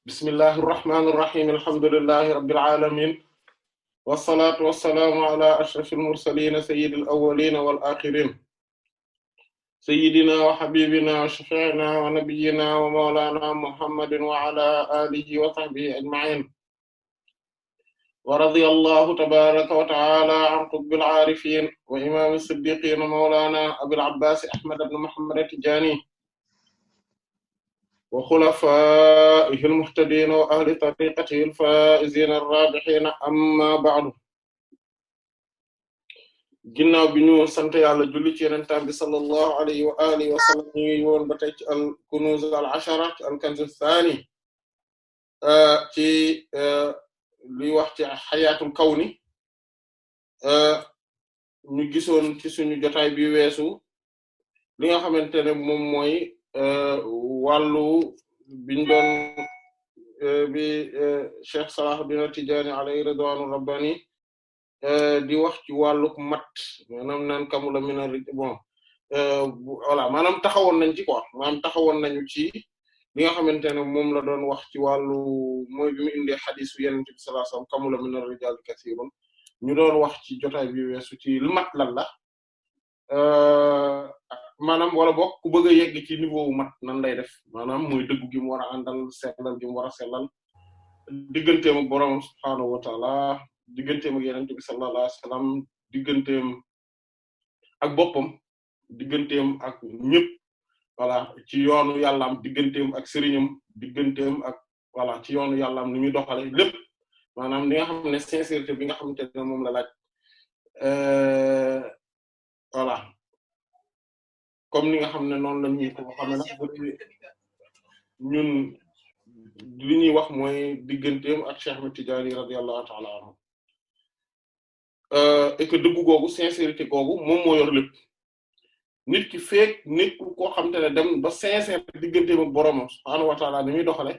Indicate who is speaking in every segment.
Speaker 1: bismillahir rahmanir rahim alhamdulillahi rabbil alamin wassalatu wassalamu ala ashrafil mursalin sayyidil awwalin wal akhirin sayyidina wa habibina wa shafi'ina wa nabiyyina wa mawlana muhammadin wa ala alihi wa sahbihi ajma'in wa radiyallahu tabaraka wa ta'ala an qutbil arifin wa imamis siddiqin mawlana abil abbas ahmad ibn muhammad at-tijani wa xulafaa'ihi al-muhtadiina wa ahli tariiqatihi al-faa'iziina ar-raabihiina amma ba'du ginnaaw bi ñu sant yàlla julli ci Yonent bi sallallahu alayhi wa alihi wa sallam ñu ngi woon ba tey ci al-kunuuz al-ashara al-kanz ath-thaani ci luy wax ci xayaatul kawni ñu gisoon ci suñu jotaay bi weesu li nga xamante ne moom mooy wàllu biñ doon bi Cheikh Salahuddin At-Tidjânî alayhi ridwanu rabbani di wax ci wàlluk mat maanaam naan kamula mina bon voilà maanaam taxawoon nañ ci quoi maanaam taxawoon nañu ci li nga xamante ne moom la doon wax ci wàllu mooy bi mu indee xadisu Yonent bi sallallahu alayhi wasallam kamula mina rijal kasirun ñu doon wax ci jotaay bi weesu ci lu mat lan la maanaam wala bokk ku bëgg a yegg ci niveau wu mat nan lay def maanaam muy dëggu gi mu war a àndal sellal gi mu war a sellal digganteem ak boroom subhaanahu wa taala digganteem ak Yonent bi sallallahu alayhi wasallam digganteem ak boppam digganteem ak ñëpp voilà ci yoonu yàllaam digganteem ak sëriñam digganteem ak voilà ci yoonu yàllaam ni muy doxale lépp maanaam li nga xam ne sincérité bi nga xamante ne moom la laaj voilà comme ni nga xam ne noonu la ñuy ko xamee nag ñun li ñuy wax mooy digganteem ak Cheikh Ahmed Tidiane radiyallahu ta'ala anhu et que dëggu googu sincérité googu moom moo yor lépp nit ki feek nekkul koo xam te ne dem ba sincère digganteem ak boroomam subhaanahu wa ta'ala ni muy doxale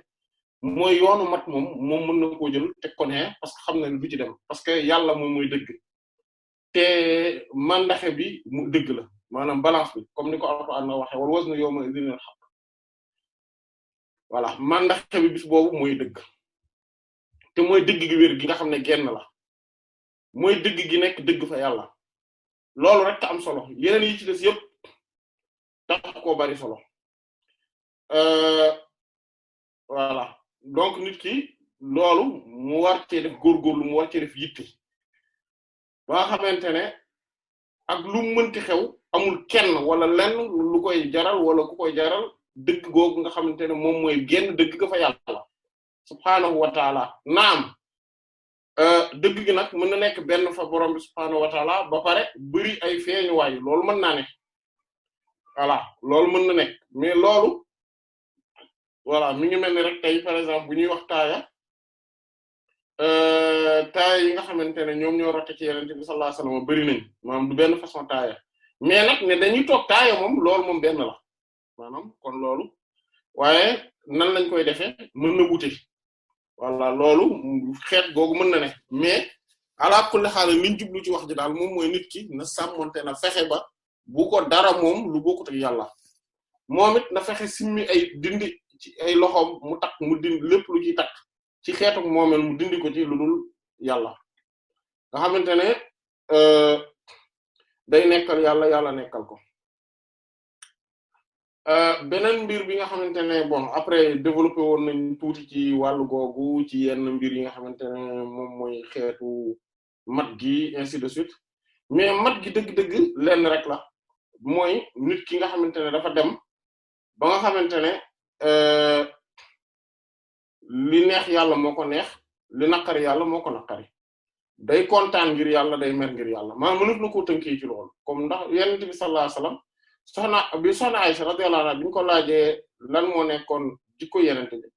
Speaker 1: mooy yoonu mat moom mën na koo jël teg ko ne parce que xam na du ci dem parce que yàlla moom mooy dëgg te mandaxe bi mu dëgg la maanaam balance bi comme ni ko Alxuraan na waxe wal waznu yawma idhinil haqq voilà mandaxe bi bis boobu mooy dëgg te mooy dëgg gi wér gi nga xam ne genn la mooy dëgg gi nekk dëgg fa yàlla loolu rek am solo yeneen yi ci des yëpp tax koo bari solo voilà donc nit ki loolu mu war cee def góorgóorlu mu war cee def yitte ba nga xamante ne ak lu mënti xew amul kenn wala lenn lu koy jaral wala ku koy jaral dëgg googu nga xamante ne moom mooy genn dëgg ga fa yàlla subhaanahu wa taala naam dëgg gi nag mën na nekk benn fa borom bi subhaanahu wa taala ba pare bari ay feeñuwaay loolu mën naa ne voilà loolu mën na nekk mais loolu voilà mi ngi mel ni rek tey par exemple bu ñuy wax taaya yi nga xamante ne ñoom ñoo rote ci Yonent bi sallallahu alayhi wasallam bari nañ maanaam du benn façon taaya mais nag ne dañuy toog taaya moom loolu moom benn la maanaam kon loolu waaye nan lañ koy defee mën na wute voilà loolu xeet googu mën na ne mais ala kulli xaal liñ jublu ci wax ji daal moom mooy nit ki na sàmmonte na fexe ba bu ko dara moom lu bokkut ak yàlla moom it na fexe simmi ay dindi ci ay loxoom mu takk mu dindi lépp lu ciy takk ci xeetu moomeel mu dindi ko ci lu dul yàlla nga xamante ne day nekkal yàlla yàlla nekkal ko beneen mbir bi nga xamante ne bon après développé woon nañ tuuti ci wàllu googu ci yenn mbir yi nga xamante ne moom mooy xeetu mat gi ainsi de suite mais mat gi dëgg-dëgg lenn rek la mooy nit ki nga xamante ne dafa dem ba nga xamante ne li neex yàlla moo ko neex li naqari yàlla moo ko naqari day kontaan ngir yàlla day mer ngir yàlla maanaam mënut na koo tënkee ci loolu comme ndax Yonent bi sallallahu alayhi wasallam soxna Aysa radiyallahu anha bi ñu ko laajee lan moo nekkoon jikko Yonent bi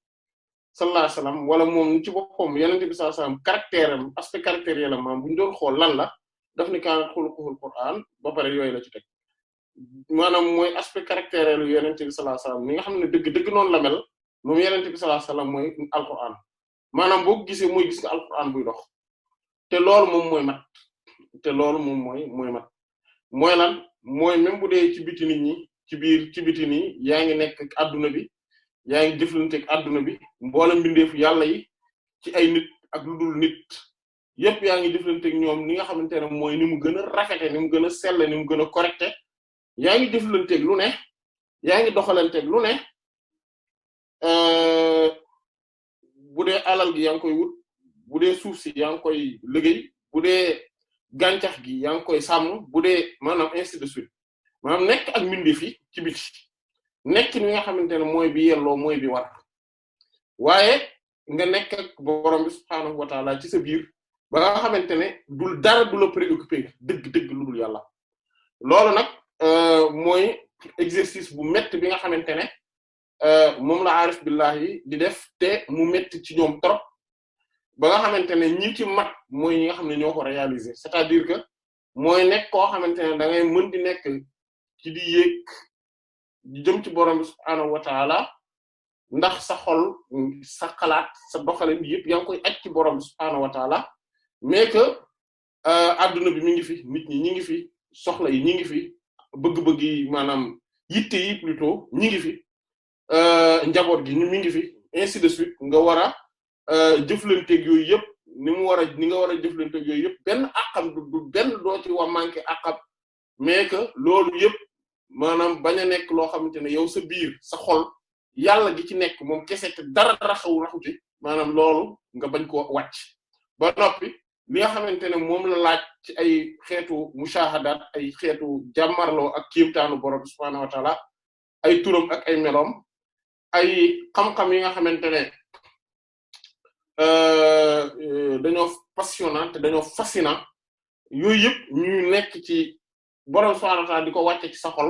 Speaker 1: sallallahu alayhi wasallam wala moom ci boppam Yonent bi sallallahu alayhi wasallam caractère am aspect caractériel la maanaam bu ñu doon xool lan la daf ni kaanat xuluquhul Qur'an ba pare yooyu la ci teg maanaam mooy aspect caractériel yu Yonent bi sallallahu alayhi wasallam mi nga xam ne dëgg noonu la mel moom Yonent bi sallallahu alayhi wasallam mooy Alquran maanaam boo ko gisee mooy gis nga Alquran buy dox te loolu moom mooy mat te loolu moom mooy mat mooy lan mooy même bu dee ci biti nit ñi ci biti nii yaa ngi nekk adduna bi yaa ngi jëflanteeg adduna bi mboolem mbindeefu yàlla yi ci ay nit ak lu dul nit yépp yaa ngi jëflanteeg ñoom ni nga xamante ne mooy ni mu gën a rafete ni mu gën a selle ni mu gën a correcte yaa ngi jëflanteeg lu ne yaa ngi doxalanteeg lu ne bu dee alal gi yaa ngi koy wut bu dee suuf si yaa ngi koy liggéey bu dee gàncax gi yaa ngi koy sàmm bu dee maanaam ainsi de suite maanaam nekk ak mbindeef yi ci biti nekk ni nga xamante ne mooy bi yelloo mooy bi war waaye nga nekk ak borom bi subhaanahu wa taala ci sa biir ba nga xamante ne dul dara du la préoccupé dëgg-dëgg lu dul yàlla loolu nag mooy exercice bu métti bi nga xamante ne moom la aarif billahi di def te mu métti ci ñoom trop ba nga xamante ne ñi ci mat mooy ñi nga xam ne ñoo ko réaliser c'est-à-dire que mooy nekk koo xamante ne da ngay mën di nekk ci di yéeg di jëm ci borom bi subhaanahu wa taala ndax sa xol sa xalaat sa doxalin yëpp yaa ngi koy aj ci borom bi subhaanahu wa taala mais que adduna bi mi ngi fi nit ñi ñi ngi fi soxla yi ñi ngi fi bëgg-bëgg yi maanaam yitte yi plutôt ñi ngi fi njaboot gi ñu mi ngi fi ainsi de suite nga war a jëflanteeg yooyu yëpp ni nga war a jëflanteeg yooyu yëpp benn àqam du benn doo ci wa manqué àqam mais que loolu yëpp maanaam bañ a nekk loo xamante ne yow sa biir sa xol yàlla gi ci nekk moom kese te dara raxuti maanaam loolu nga bañ koo wàcc ba noppi li nga xamante ne moom la laaj ci ay xeetu mushahadaat ay xeetu jàmmarloo ak kéemtaanu borom subhaanahu wa ta'ala ay turam ak ay meloom ay xam-xam yi nga xamante ne dañoo passionnant te dañoo fascinant yooyu yëpp ñu nekk ci borom subhaanahu wa ta'ala di ko wàcce ci sa xol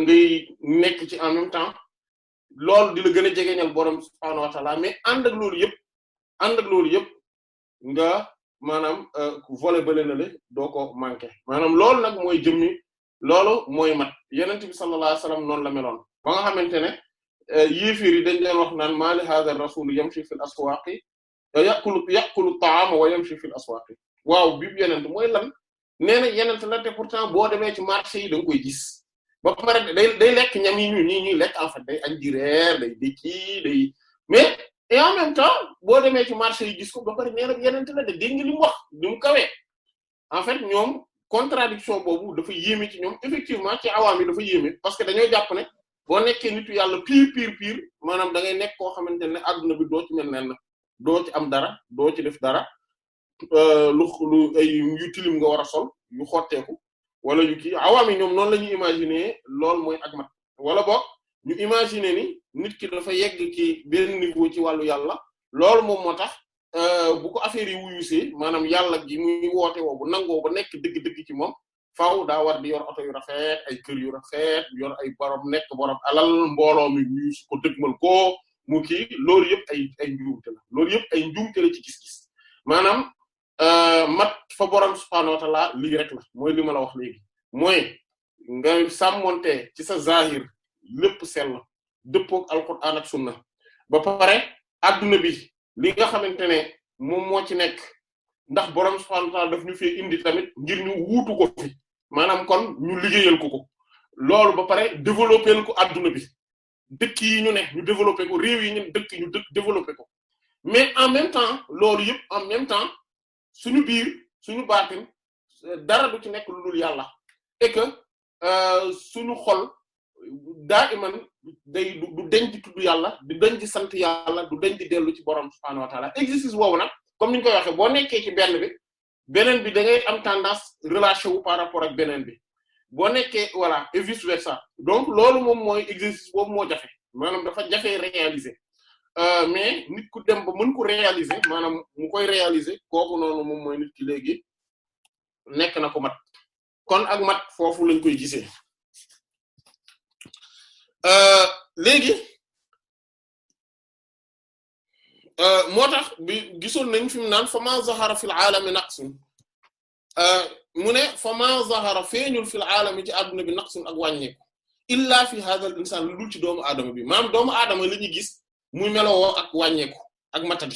Speaker 1: ngay nekk ci en même temps loolu di la gën a jegeñal borom subhaanahu wa ta'ala mais ànd ak loolu yëpp nga maanaam volet bële na le doo ko manqué maanaam loolu nag mooy jëmmi loolu mooy mat yonent bi sallallahu alayhi wasallam noonu la meloon ba nga xamante ne yéefir yi dañ leen wax naan maa li hadha ar-rasul yamshi fil aswaqi ya'kulu at-ta'ama wa yamshi fil aswaqi waaw bi yonent mooy lan nee na yonent la te pourtant boo demee ci marché yi da nga koy gis ba pare day lekk ñam yi ñuy lekk en fait day añ di reer day dékki day mais et en même temps boo demee ci marché yi gis ko ba pare nee na yenente la de dégg nga li mu wax ni mu kawee en fait ñoom contradiction boobu dafa yéeme ci ñoom effectivement ci awaam yi dafa yéeme parce que dañoo jàpp ne boo nekkee nitu yàlla pire maanaam da ngay nekk koo xamante ne adduna bi doo ci mel nen doo ci am dara doo ci def dara lu ay yu tilim nga war a sol yu xotteeku wala yu kii awaam yi ñoom noonu la ñuy imaginer loolu mooy ak mat wala boog ñu imaginer ni nit ki dafa yegg ci benn niveau ci wàllu yàlla loolu moom moo tax bu ko affaire yi wuyusee maanaam yàlla gi muy woote woo bu nangoo ba nekk dëgg-dëgg ci moom faaw daa war di yor oto yu rafet ay kër yu rafet yor ay borom nekk borom alal mbooloo mi wuyus ko dëgmal ko mu kii loolu yëpp ay njuumte la loolu yëpp ay njuumte la ci gis-gis maanaam mat fa borom subhaanahu wa ta'ala lii rek la mooy li ma la wax léegi mooy nga sàmmonte ci sa zahir lépp sell dëppook alquran ak sunna ba pare adduna bi li nga xamante ne moom moo ci nekk ndax borom subhaanahu wa ta'ala daf ñu fi indi tamit ngir ñu wuutu ko fi maanaam kon ñu liggéeyal ko loolu ba pare développer ko adduna bi dëkk yi ñu ne ñu développer ko réew yi ñu dëkk développer ko mais en même temps loolu yëpp en même temps suñu biir suñu baatin dara du ci nekk lu dul yàlla et que suñu xol daa iman du denc di tudd yàlla du denc di sant yàlla du denc di dellu ci borom subhaanahu wa ta'ala exercice boobu nag comme ni ñu koy waxee boo nekkee ci beneen bi da ngay am tendance relâché wu par rapport ak beneen bi boo nekkee voilà et vice versa donc loolu moom mooy exercice boobu moo jafe maanaam dafa jafe réaliser mais nit ku dem ba mën ko réaliser maanaam mu koy réaliser kooku noonu moom mooy nit ki léegi nekk na ko mat kon ak mat foofu lañ koy gisee léegi moo tax bi gisoon nañ fi mu naan fa ma zahara fil aalami naqsun mu ne fa ma zahara feeñul fil aalami ci adduna bi naqsun ak wàññeeku illa fi hadha al insaan lu dul ci doomu aadama bi maanaam doomu aadama la ñuy gis muy melowoo ak wàññeeku ak matadi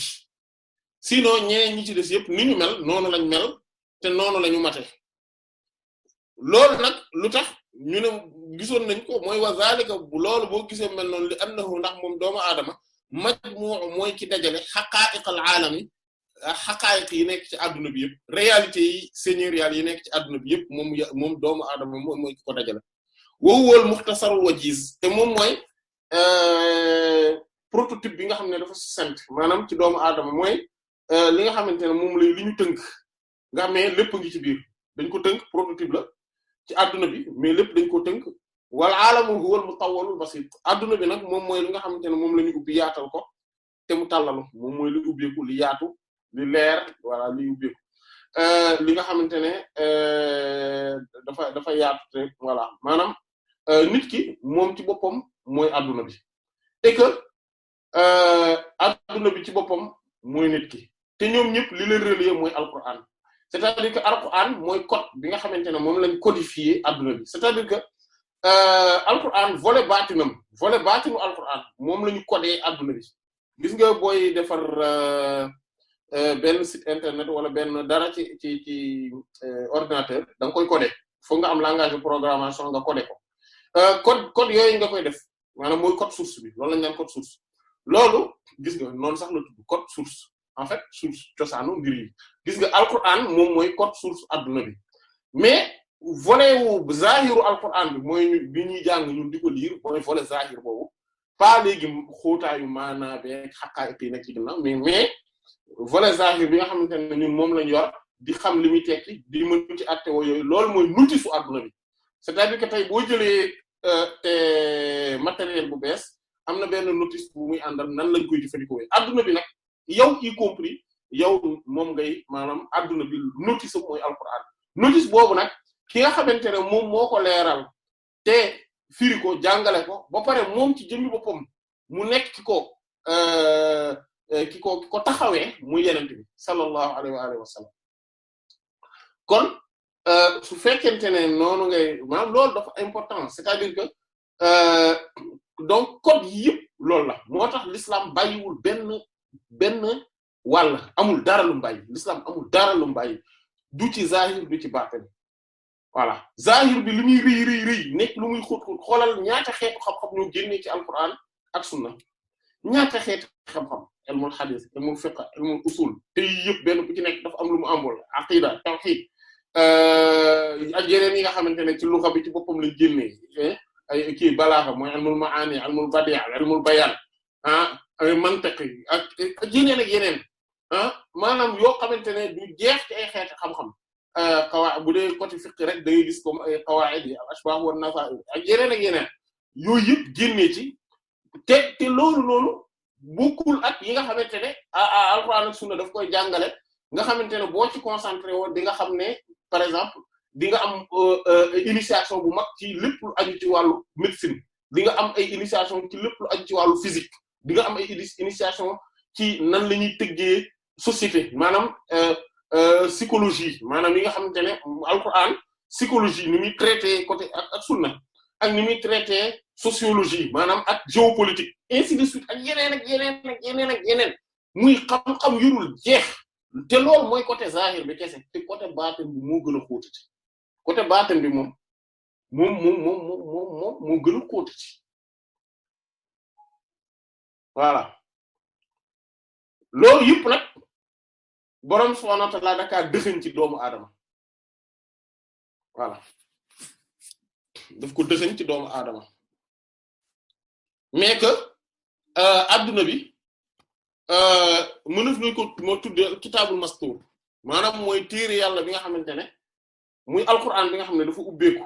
Speaker 1: sinon ñeneen ñi ci des yëpp ni ñu mel noonu lañ mel te noonu lañu mate loolu nag lu tax ñu ne gisoon nañ ko mooy wa zalika bu loolu boo gisee mel noonu li annahu ndax moom doomu aadama majmu' mooy ki dajale xaqaa'iqal aalami xaqaa'iq yi nekk ci adduna bi yëpp réalité yi seigneuriales yi nekk ci adduna bi yëpp moom doomu aadama moom mooy ki ko dajale wa huwa al mukhtasarul wajiz te moom mooy prototype bi nga xam ne dafa simple maanaam ci doomu aadama mooy li nga xamante ne moom lay li ñu tënk nga xam ne lépp ngi ci biir dañ ko tënk prototype la ci adduna bi mais lépp dañ ko tënk wal alamu huwal mutawwalul basit adduna bi nag moom mooy li nga xamante ne moom la ñu ubbi yaatal ko te mu tàllalu moom mooy li ubbeeku li yaatu li leer voilà li ubbeeku li nga xamante ne dafa yaatu te voilà maanaam nit ki moom ci boppam mooy adduna bi et que adduna bi ci boppam mooy nit ki te ñoom ñëpp li leen relier mooy alquran c'est-à-dire que alquran mooy code bi nga xamante ne moom lañ codifier adduna bi c'est-à-dire que alquran volet baatinu alquran moom la ñu codé adduna bi gis nga booy defar benn site internet wala benn dara ci ordinateur da nga koy codé foog nga am langage de programmation nga codé ko code yooyu nga koy def maanaam mooy code source bi loolu lañ naan code source loolu gis nga noonu sax la tudd code source en fait source cosaanu mbir yi gis nga alquran moom mooy code source adduna bi mais volet wu zahiru alquran bi mooy bi ñuy jàng ñun di ko lire mooy volet zahir boobu pas léegi xóotaayu maanaa beeg xaqaay yi nekk ci ginnaaw mais volet zahir bi nga xamante ne ñun moom lañ yor di xam li muy tekki di mën ci àtte woo yooyu loolu mooy notice su adduna bi c'est-à-dire que tey boo jëlee te matériel bu bees am na benn notice bu muy àndal nan lañ koy jëfandikoo adduna bi nag yow y compris yow moom ngay maanaam adduna bi notice mooy alquran notice boobu nag ki nga xamante ne moom moo ko leeral te firi ko jàngale ko ba pare moom ci jëmmi boppam mu nekk ki ko taxawee muy yenente bi sallallahu alayhi wa alihi wa sallam kon su fekkente ne noonu ngay maanaam loolu dafa important c'est-à-dire que donc code yi yëpp loolu la moo tax l'islam bàyyiwul benn wàll amul dara lu mu bàyyi l'islam amul dara lu mu bàyyi du ci zahir du ci baatin voilà zahir bi li muy rëy nekk lu muy xóot xoolal ñaata xeetu xam-xam ñoo génnee ci alquran ak sunna ñaata xeetu xam-xam ilmul hadith ilmul fiqh ilmul usul te yëpp benn bu ci nekk dafa am lu mu ambool aqida tawhid ak yeneen yi nga xamante ne ci lugha bi ci boppam lañ génnee ay kii balaaxa mooy ilmul maani ilmul badi' ilmul bayan ay mantiq ak yeneen maanaam yoo xamante ne du jeex ci ay xeeti xam-xam bu dee côté fiqh rek da ngay gis comme ay qawaid yi al-ashbah wa an-nazaa'ir ak yeneen yooyu yëpp génnee ci te loolu noonu bokkul ak yi nga xamante ne alquran ak sunna daf koy jàngale nga xamante ne boo ci concentré woo di nga xam ne par exemple di nga am initiation bu mag ci lépp lu aju ci wàllu médecine di nga am ay initiation ci lépp lu aju ci wàllu physique di nga am ay initiation ci nan la ñuy tëggee société maanaam psychologie maanaam yi nga xamante ne alquran psychologie ni muy traité côté ak sunna ak ni muy traité sociologie maanaam ak géopolitique ainsi de suite ak yeneen muy xam-xam yurul jeex te loolu mooy côté zahir bi kese te côté baatin bi moo gën a xóotati côté baatin bi moom moo gën a xóotati voilà loolu yëpp nag boroom subhaanahu wa ta'aala daka dëxëñ ci doomu aadama voilà daf ko dëxëñ ci doomu aadama mais que adduna bi mënaf nañ ko moo tuddee kitaabul mastuur maanaam mooy téere yàlla bi nga xamante ne muy alquran bi nga xam ne dafa ubbeeku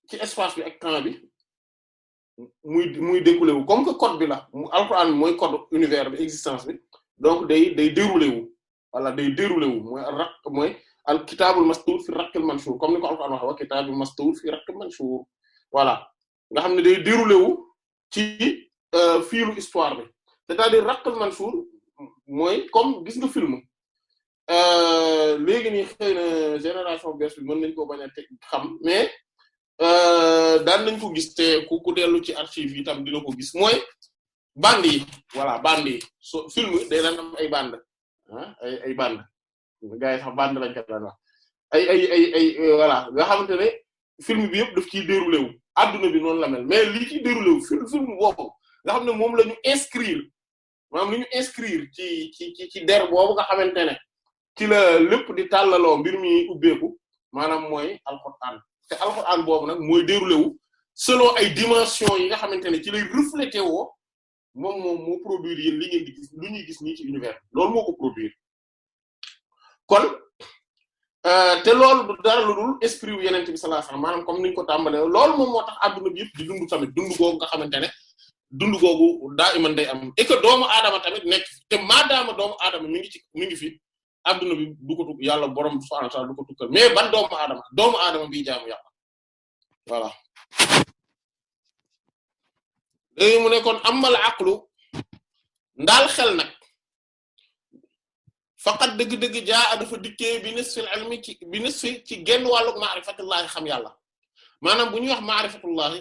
Speaker 1: ci espace bi ak temps bi muy découlé wu comme que code bi la alquran bi mooy code univers bi existence bi donc day déroulé wu voilà day déroulé wu mooy al kitaabul mastuur fi raqqil manshuur comme ni ko alquran wax wa kitaabul mastuur fi raqqil manshuur voilà nga xam ne day déroulé wu ci fiilu histoire bi c'est-à-dire raqqil manshuur mooy comme gis nga film léegi nii xëy na génération bees bi mën nañ ko bañ a teg xam mais daan nañ ko gis te ku dellu ci archive yi tam dina ko gis mooy bande yi voilà bande yi so film day daan am ay bande ay bande gars yi sax bande lañ ko daan wax voilà nga xamante ne film bi yëpp daf ciy déroulé wu adduna bi noonu la mel mais li ciy déroulé wu film boobu nga xam ne moom la ñu inscrire maanaam li ñu inscrire ci der boobu nga xamante ne ci la lépp di tàllaloo mbir mi ubbeeku maanaam mooy alxuraan te alxuraan boobu nag mooy déroulé wu selon ay dimensions yi nga xamante ne ci lay reflété woo moom moo produire yéen li ngeen di gis lu ñuy gis nii ci univers loolu moo ko produire kon te loolu du dara lu dul esprit wu yeneen bi sallallahu alayhi wasallam maanaam comme niñ ko tàmbalee loolu moom moo tax adduna bi yëpp di dund tamit dund googu nga xamante ne dund googu daa iman day am et que doomu aadama tamit nekk te maadaama doomu aadama mi ngi fi adduna bi du ko tukk yàlla borom subhanahu wa ta'ala du ko tukkal mais ban doomu aadama bi jaamu yàlla voilà léegi mu ne kon amal aqlu ndaal xel nag faqat dëgg-dëgg jaa dafa dikkee bi nisfil ilmi bi nisfi ci genn wàllug ma'rifatullahi xam yàlla maanaam bu ñuy wax ma'rifatullahi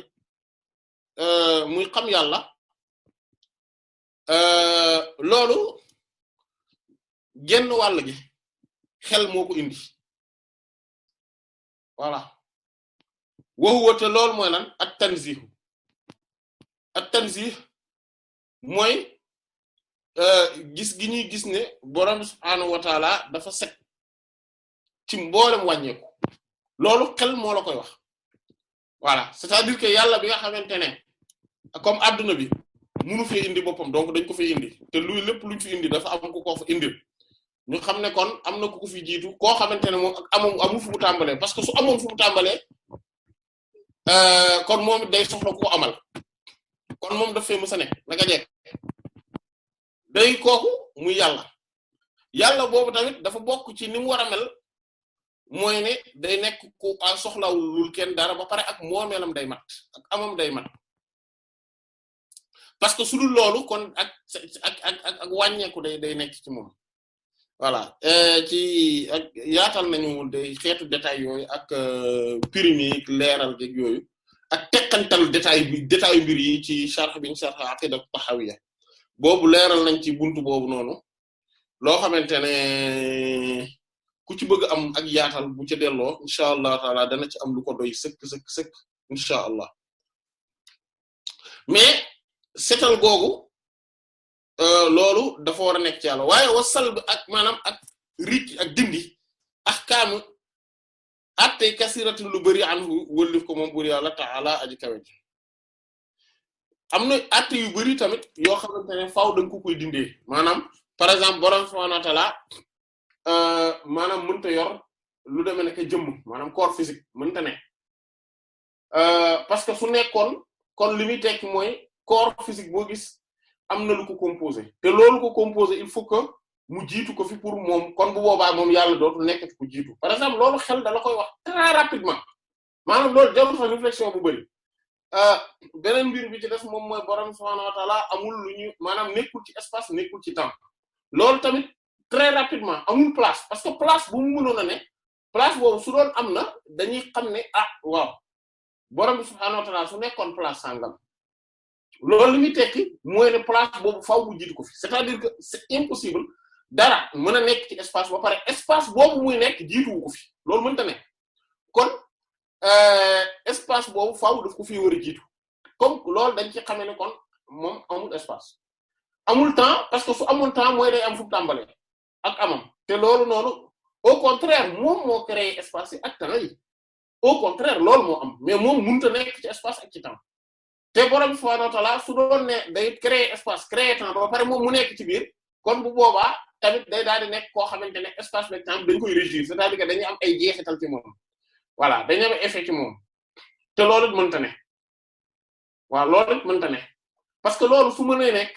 Speaker 1: muy xam yàlla loolu genn wàll gi xel moo ko indi voilà waxuwa te loolu mooy lan at tanzih mooy gis gi ñuy gis ne borom subhaanahu wa taala dafa set ci mboolem wàññeeku loolu xel moo la koy wax voilà c'est-à-dire que yàlla bi nga xamante ne comme adduna bi munu fee indi boppam donc dañ ko fee indi te lépp luñ fi indi dafa am ku ko fa indil ñu xam ne kon am na ku ko fi jiitu koo xamante ne moom ak amul fu mu tàmbalee parce que su amoon fu mu tàmbalee kon moom day soxla koo amal kon moom daf fee mës a nekk naka jekk day kooku muy yàlla boobu tamit dafa bokk ci ni mu war a mel mooy ne day nekk ku soxlawul kenn dara ba pare ak moomeelam day mat ak amam day mat parce que su dul loolu kon ak wàññeeku day nekk ci moom voilà ci ak yaatal nañu day xeetu détail yooyu ak pyrénique leeral geeg yooyu ak tekkantal détail mbir yi ci sharh bi sharh aqida tahawiyya boobu leeral nañ ci buntu boobu noonu loo xamante ne ku ci bëgg am ak yaatal bu ci delloo incha allah taala dana ci am lu ko doy sëkk incha allah mais setal googu loolu dafa war a nekk ci yàlla waaye wasal bi ak maanaam ak rik ak dindi ahkaamu attey kasiratin lu bari anhu wëllif ko moom buri yàlla ta'ala aji kawe ji am na atte yu bari tamit yoo xamante ne faaw da nga ko koy dindee maanaam par exemple borom subhanahu wa ta'ala maanaam mënta yor lu demee nekk jëmm maanaam corps physique mënta ne parce que su nekkoon kon li muy tekki mooy corps physique boo gis am na lu ko composé te loolu ko composé il faut que mu jiitu ko fi pour moom kon bu boobaa moom yàlla dootul nekkati ko jiitu par exemple loolu xel dala koy wax très rapidement maanaam loolu jarul fa réflexion bu bari beneen mbir bi ci def moom mooy borom subhaanahu wa ta'ala amul lu ñu maanaam nekkul ci espace nekkul ci temps loolu tamit très rapidement amul place parce que place bu mu mënoon a ne place boobu su doon am na dañuy xam ne waaw borom subhaanahu wa ta'ala su nekkoon place sangam loolu li muy tekki mooy ne place boobu faaw bu jiitu ko fi c'est-à-dire que c'est impossible dara mën a nekk ci espace ba pare espace boobu muy nekk jiituwu ko fi loolu mënta nekk kon espace boobu faaw daf ko fi war a jiitu comme loolu dañ ci xamee ne kon moom amul espace amul temps parce que su amul temps mooy day am fu tàmbalee ak amam te loolu noonu au contraire moom moo créé espace yi ak temps yi au contraire loolu moo am mais moom mënut a nekk ci espace ak ci temps te borom subhaanahu wa ta'ala su doon ne day créer espace créer temps ba pare moom mu nekk ci biir kon bu boobaa tamit day daal di nekk koo xamante ne espace ak temps dañ koy régir c'est-à-dire que dañuy am ay jeexital ci moom voilà dañuy am effet ci moom te loolu it mënta ne waaw loolu it mënta ne parce que loolu su mënee nekk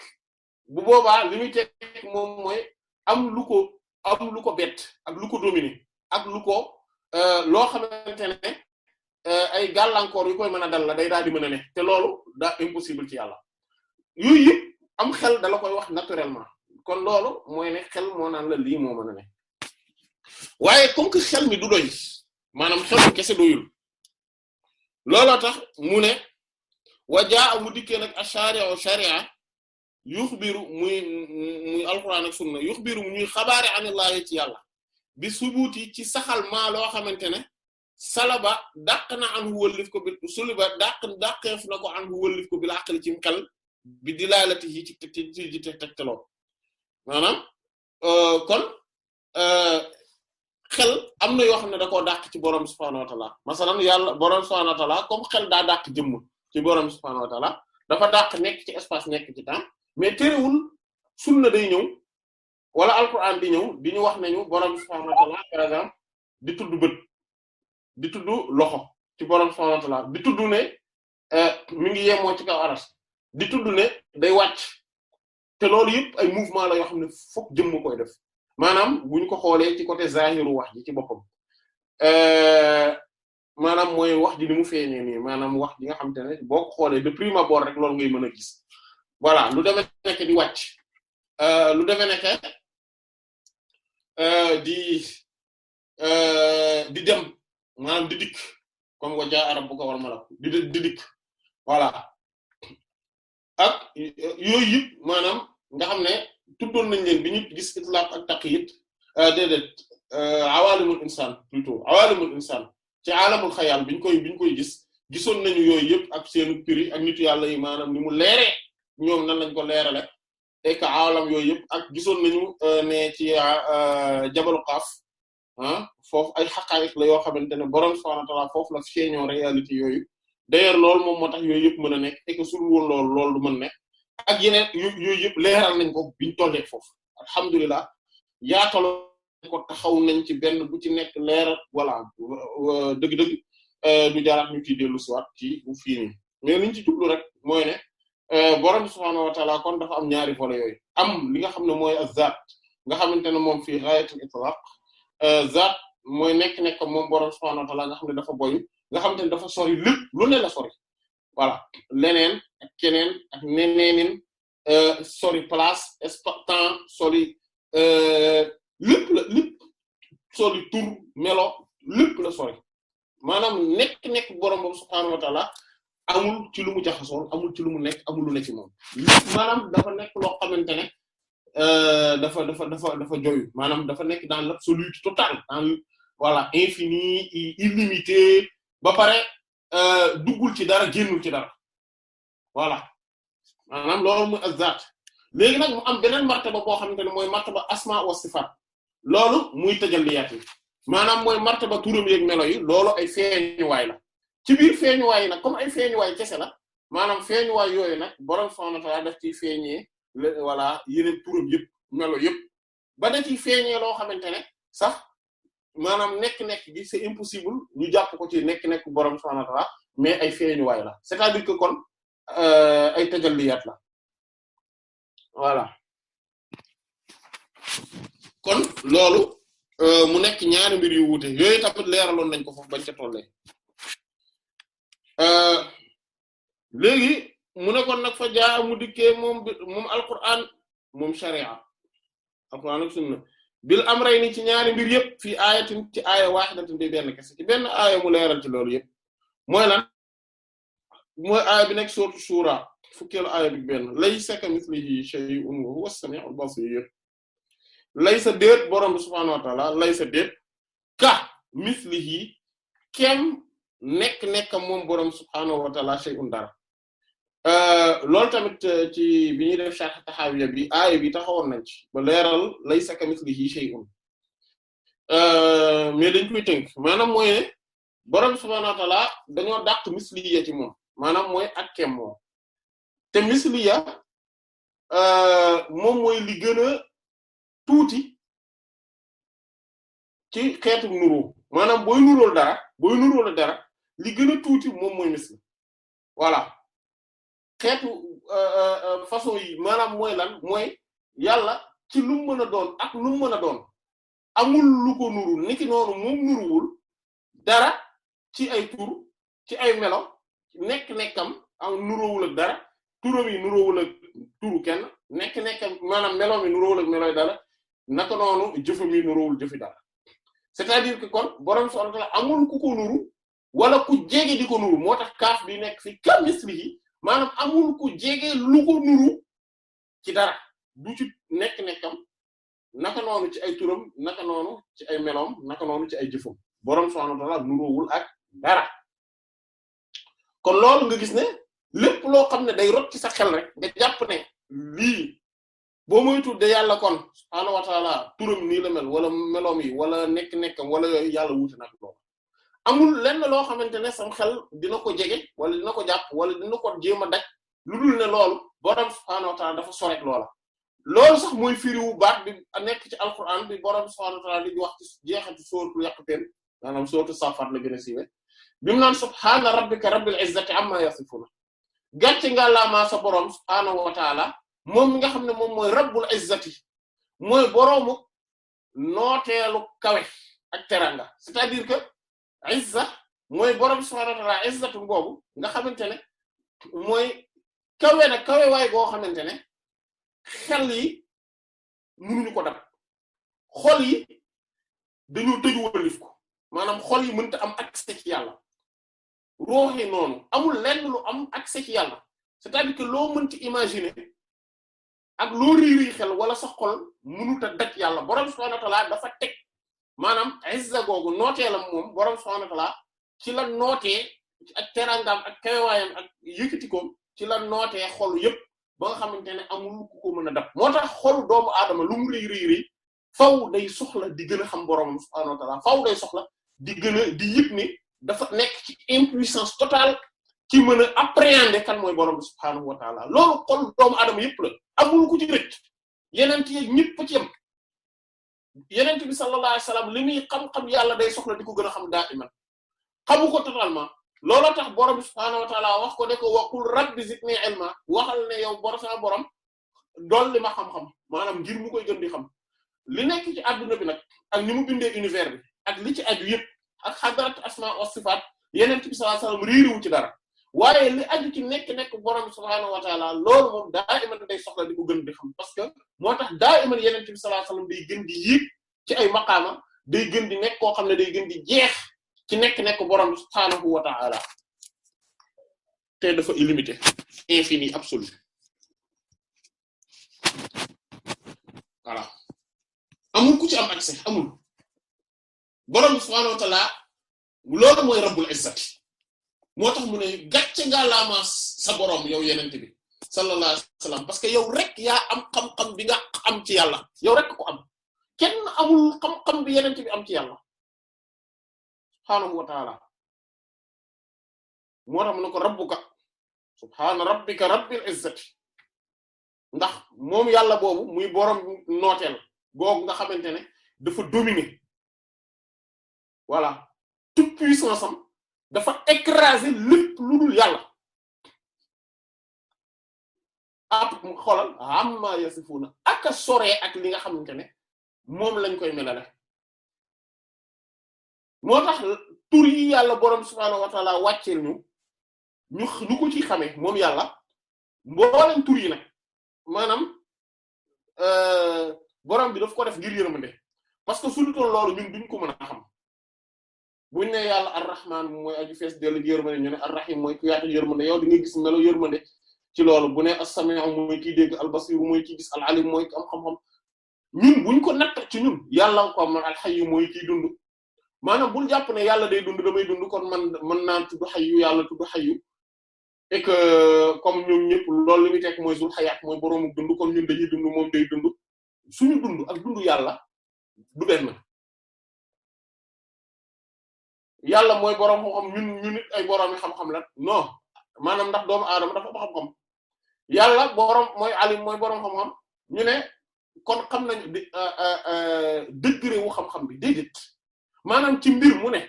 Speaker 1: bu boobaa li muy teg moom mooy am lu ko bett ak lu ko dominer ak lu ko loo xamante ne ay gàllankoor yu koy mën a dal la day daal di mën a ne te loolu daa impossible ci yàlla yooyu yëpp am xel dala koy wax naturellement kon loolu mooy ne xel moo naan la lii moo mën a ne waaye comme que xel mi du doy maanaam xel kese doyul looloo tax mu ne wajaa mu dikkee nag ashari'u sharia yuxbiru muy alquran ak sunna yuxbiru mu ñuy xabaare anillahi ci yàlla bi subuuti ci saxal maa loo xamante ne salaba dàq na an wëllif ko bi suliba dàqeef na ko an wëllif ko bi la aqli ci xel bi dilaalati yi ci tegtaloo maanaam kon xel am na yoo xam ne da koo dàq ci borom subhaanahu wa ta'ala masalan yàlla borom subhaanahu wa ta'ala comme xel daa dàq jëmm ci borom subhaanahu wa ta'ala dafa dàq nekk ci espace nekk ci temps mais terewul sunna day ñëw wala alquran di ñëw di ñu wax nañu borom subhaanahu wa ta'ala par exemple di tudd bët di tudd loxo ci borom subhaanahu wa ta'ala di tudd ne mi ngi yemoo ci kaw aras di tudd ne day wàcc te loolu yëpp ay mouvement la yoo xam ne fokk jëmm koy def maanaam bu ñu ko xoolee ci côté zahiru wax ji ci boppam maanaam mooy wax ji ni mu feeñee nii maanaam wax ji nga xam te ne boo ko xoolee de prime abord rek loolu ngay mën a gis voilà lu demee nekk di wàcc lu demee nekk di dem maanaam di dikk comme wa jaa rabbuka wal malak di dikk voilà ak yooyu yëpp maanaam nga xam ne tuddoon nañ leen bi ñu gis itlaq ak taqyid déedéet awalimul insaan plutôt awalimul insaan ci alamul xayal biñ koy gisoon nañu yooyu yëpp ak seenu prix ak nitu yàlla yi maanaam ni mu leeree ñoom nan lañ ko leerale et que alam yooyu yëpp ak gisoon nañu ne ci jabalu qaaf foofu ay xaqaayiq la yoo xamante ne borom subhaanahu wa ta'aala foofu la feeñoo réalité yooyu d'ailleurs loolu moom moo tax yooyu yëpp mën a nekk et que su dul woon loolu du mën nekk ak yeneen yooyu yëpp leeral nañ ko biñ tollee foofu alhamdulilah yaatal ko taxaw nañ ci benn bu ci nekk leeral voilà dëgg-dëgg du jaraat ñu ciy dellu siwaat ci bu fii nii mais liñ ci jublu rek mooy ne borom subhaanahu wa ta'aala kon dafa am ñaari volets yooyu am li nga xam ne mooy az-zaat nga xamante ne moom fii ghayatul itlaq zaat mooy nekk moom borom subhaanahu wa ta'aala nga xam ne dafa boyu nga xamante ne dafa sori lépp lu ne la sori voilà leneen ak keneen ak neneenin sori place espace temps sori lépp sori tur melo lépp la sori maanaam nekk borom boobu subhaanahu wa ta'aala amul ci lu mu jaxasoon amul ci lu mu nekk amul lu ne ci moom maanaam dafa nekk loo xamante ne dafa joyu maanaam dafa nekk dans l'absolu total dans voilà infini illimité ba pare duggul ci dara génnul ci dara voilà maanaam loolu muy azzaat léegi nag mu am beneen martaba boo xamante ne mooy martaba asma wa sifat loolu muy tajalliyaat yi maanaam mooy martaba turam yeeg melo yi loolu ay feeñuwaay la ci biir feeñuwaay yi nag comme ay feeñuwaay kese la maanaam feeñuwaay yooyu nag borom subhaanahu wa ta'aala daf ciy feeñee voilà yeneen turam yëpp melo yëpp ba da ciy feeñee loo xamante ne sax maanaam nekk gi c'est impossible ñu jàpp ko ci nekk borom subhaanahu wa ta'aala mais ay feeñuwaay la c'est-à-dire que kon ay tajalliyaat la voilà kon loolu mu nekk ñaari mbir yu wuute yooyu tamit leeraloon nañ ko foofu bañ ca tollee léegi mu ne kon nag fa jaa mu dikkee moom alquran moom sharia alquran ak sunna bil amrayni ci ñaari mbir yëpp fii aayatin ci aaya waahidatin bi benn kese ci benn aaya mu leeral ci loolu yëpp mooy lan mooy aaya bi nekk sourate Shura fukkeelu aaya bi benn laysa kamithlihi shay'un wa huwa as-sami'ul basir laysa déet borom bi subhaanahu wa ta'ala laysa déet ka mislihi kem nekk moom borom subhaanahu wa ta'ala shay'un dara loolu tamit ci bi ñuy def sharh Tahawiya bi aaya bi taxawoon nañ ci ba leeral laysa kamithlihi shay'un mais dañ koy tënk maanaam mooy ne borom subhaanahu wa ta'ala dañoo dàq misliya ci moom maanaam mooy ak kem moom te misliya moom mooy li gën a tuuti ci xeetu nuru maanaam booy nuróol dara li gën a tuuti moom mooy misli voilà xeetu façon yi maanaam mooy lan mooy yàlla ci lu mu mën a doon ak lu mu mën a doon amul lu ko nuru niki noonu moom nuruwul dara ci ay tur ci ay melo nekkam am nuróowul ak dara turam yi nuróowul ak turu kenn nekkam maanaam melo mi nuróowul ak meloy dara naka noonu jëfam yi nuróowul jëfi dara c'est-à-dire que kon borom subhanahu wa ta'ala amul ku ko nuru wala ku jege di ko nuru moo tax kaaf bi nekk fi ka mislihi maanaam amul ku jege lu ko nuru ci dara du ci nekkam naka noonu ci ay turam naka noonu ci ay meloom naka noonu ci ay jëfam boroom subhaanahu wa ta'aala nuroowul ak dara kon loolu nga gis ne lépp loo xam ne day rot ci sa xel rek nga jàpp ne lii boo muy tudde yàlla kon subhaanahu wa ta'aala turam nii la mel wala meloom yi wala nekk-nekkam wala yooyu yàlla wuute nag loolu amul lenn loo xamante ne sam xel dina ko jege wala dina ko jàpp wala dina ko jéem a daj lu dul ne loolu boroom subhaanahu wa ta'aala dafa sorek loola loolu sax mooy firiwu baat bi nekk ci alquran bi boroom subhaanahu wa ta'aala di wax ci jeexatu sóoratul Yaqûtâne maanaam sóoratu Saafaat la gën a siiwe bi mu naan subhaana rabbika rabbil izzati amma yasifuna gàcce nga laamaa sa boroom subhaanahu wa ta'aala moom mi nga xam ne moom mooy rabbul izzati mooy boroomu nooteelu kawe ak teranga c'est-à-dire que izza mooy boroom subhaanahu wa ta'aala izzatu boobu nga xamante ne mooy kawe na kawe waay goo xamante ne xel yi mënuñu ko dab xol yi dañoo tëju walif ko maanaam xol yi mënta am accès ci yàlla ruux yi noonu amul lenn lu am accès ci yàlla c'est-à-dire que loo mënti imaginer ak loo riiri xel wala sa xol mënut a daj yàlla borom subhaanahu wa ta'aala dafa teg maanaam izza googu nooteelam moom borom subhaanahu wa ta'aala ci la nootee ak teraangaam ak kawewaayam ak yëkkatikoom ci la nootee xol yépp ba nga xamante ne amul ku ko mën a dab moo tax xolu doomu aadama lu mu riiri faw day soxla di gën a xam borom subhaanahu wa ta'aala faw day soxla di gën a di yëg ni dafa nekk ci impuissance totale ci mën a appréhender kan mooy borom subhaanahu wa ta'aala loolu xol doomu aadama yépp la amul ku ci rëcc yenent yi ñëpp ci yam yenent bi sallallahu alayhi wasallam li muy xam-xam yàlla day soxla di ko gën a xam daa iman xamu ko totalement looloo tax borom subhaanahu wa ta'aala wax ko ne ko waqul rabbi zidni ilma waxal ne yow sama borom dolli ma xam-xam maanaam ngir mu koy gën di xam li nekk ci adduna bi nag ak ni mu bindee univers bi ak li ci aju yëpp ak xadarat asma wa sifaat yeneen bi sallallahu alayhi wasallam riiriwu ci dara waaye li aju ci nekk borom subhaanahu wa ta'aala loolu moom daa iman day soxla di ko gën di xam parce que moo tax daa iman yeneen bi sallallahu alayhi wasallam day gën di yéeg ci ay maqaama day gën di nekk koo xam ne day gën di jeex ci nekk borom subhaanahu wa ta'aala te dafa illimité infini absolu voilà amul ku ci am accès amul borom subhaanahu wa ta'aala loolu mooy rabbul izzati moo tax mu ne gàcce nga laama sa borom yow yenente bi sallallahu alayhi wasallam parce que yow rek yaa am xam-xam bi nga am ci yàlla yow rek ko am kenn amul xam-xam bi yenente bi am ci yàlla subhaanahu wa ta'aala moo tax mu ne ko rabbuka subhaana rabbika rabbil izzati ndax moom yàlla boobu muy borom nooteel googu nga xamante ne dafa dominer voilà toute puissance am dafa écraser lépp lu dul yàlla xoolal amma yasifuna aka soree ak li nga xamante ne moom lañ koy melale moo tax tur yi yàlla borom subhaanahu wa ta'ala wàcceel ñu ko ci xamee moom yàlla mboolem tur yi nag maanaam borom bi daf ko def ngir yërmande parce que suñu toll loolu ñun duñ ko mën a xam buñ ne yàlla ar-rahman mooy aju fees dellu yërmande ñu ne ar-rahim mooy ku yaatu yërmande yow di nga gis melo yërmande ci loolu bu ne as-sami'u mooy kiy dégg al-basir mooy kiy gis al-alim mooy am xam-xam ñun buñ ko natt ci ñun yàlla ko man al-hayy mooy kiy dund maanaam bul jàpp ne yàlla day dund damay dund kon man mën naan tudd hayyu yàlla tudd hayyu et que comme ñoom ñëpp loolu li muy teg mooy zul hayaat mooy boroomu dund kon ñun dañuy dund moom day dund suñu dund ak dundu yàlla du benn yàlla mooy boroom xam-xam ñun nit ay boroomi xam-xam la non maanaam ndax doomu aadama dafa am xam-xam yàlla boroom mooy alim mooy boroom xam-xam ñu ne kon xam nañ degré wu xam-xam bi déedéet maanaam ci mbir mu ne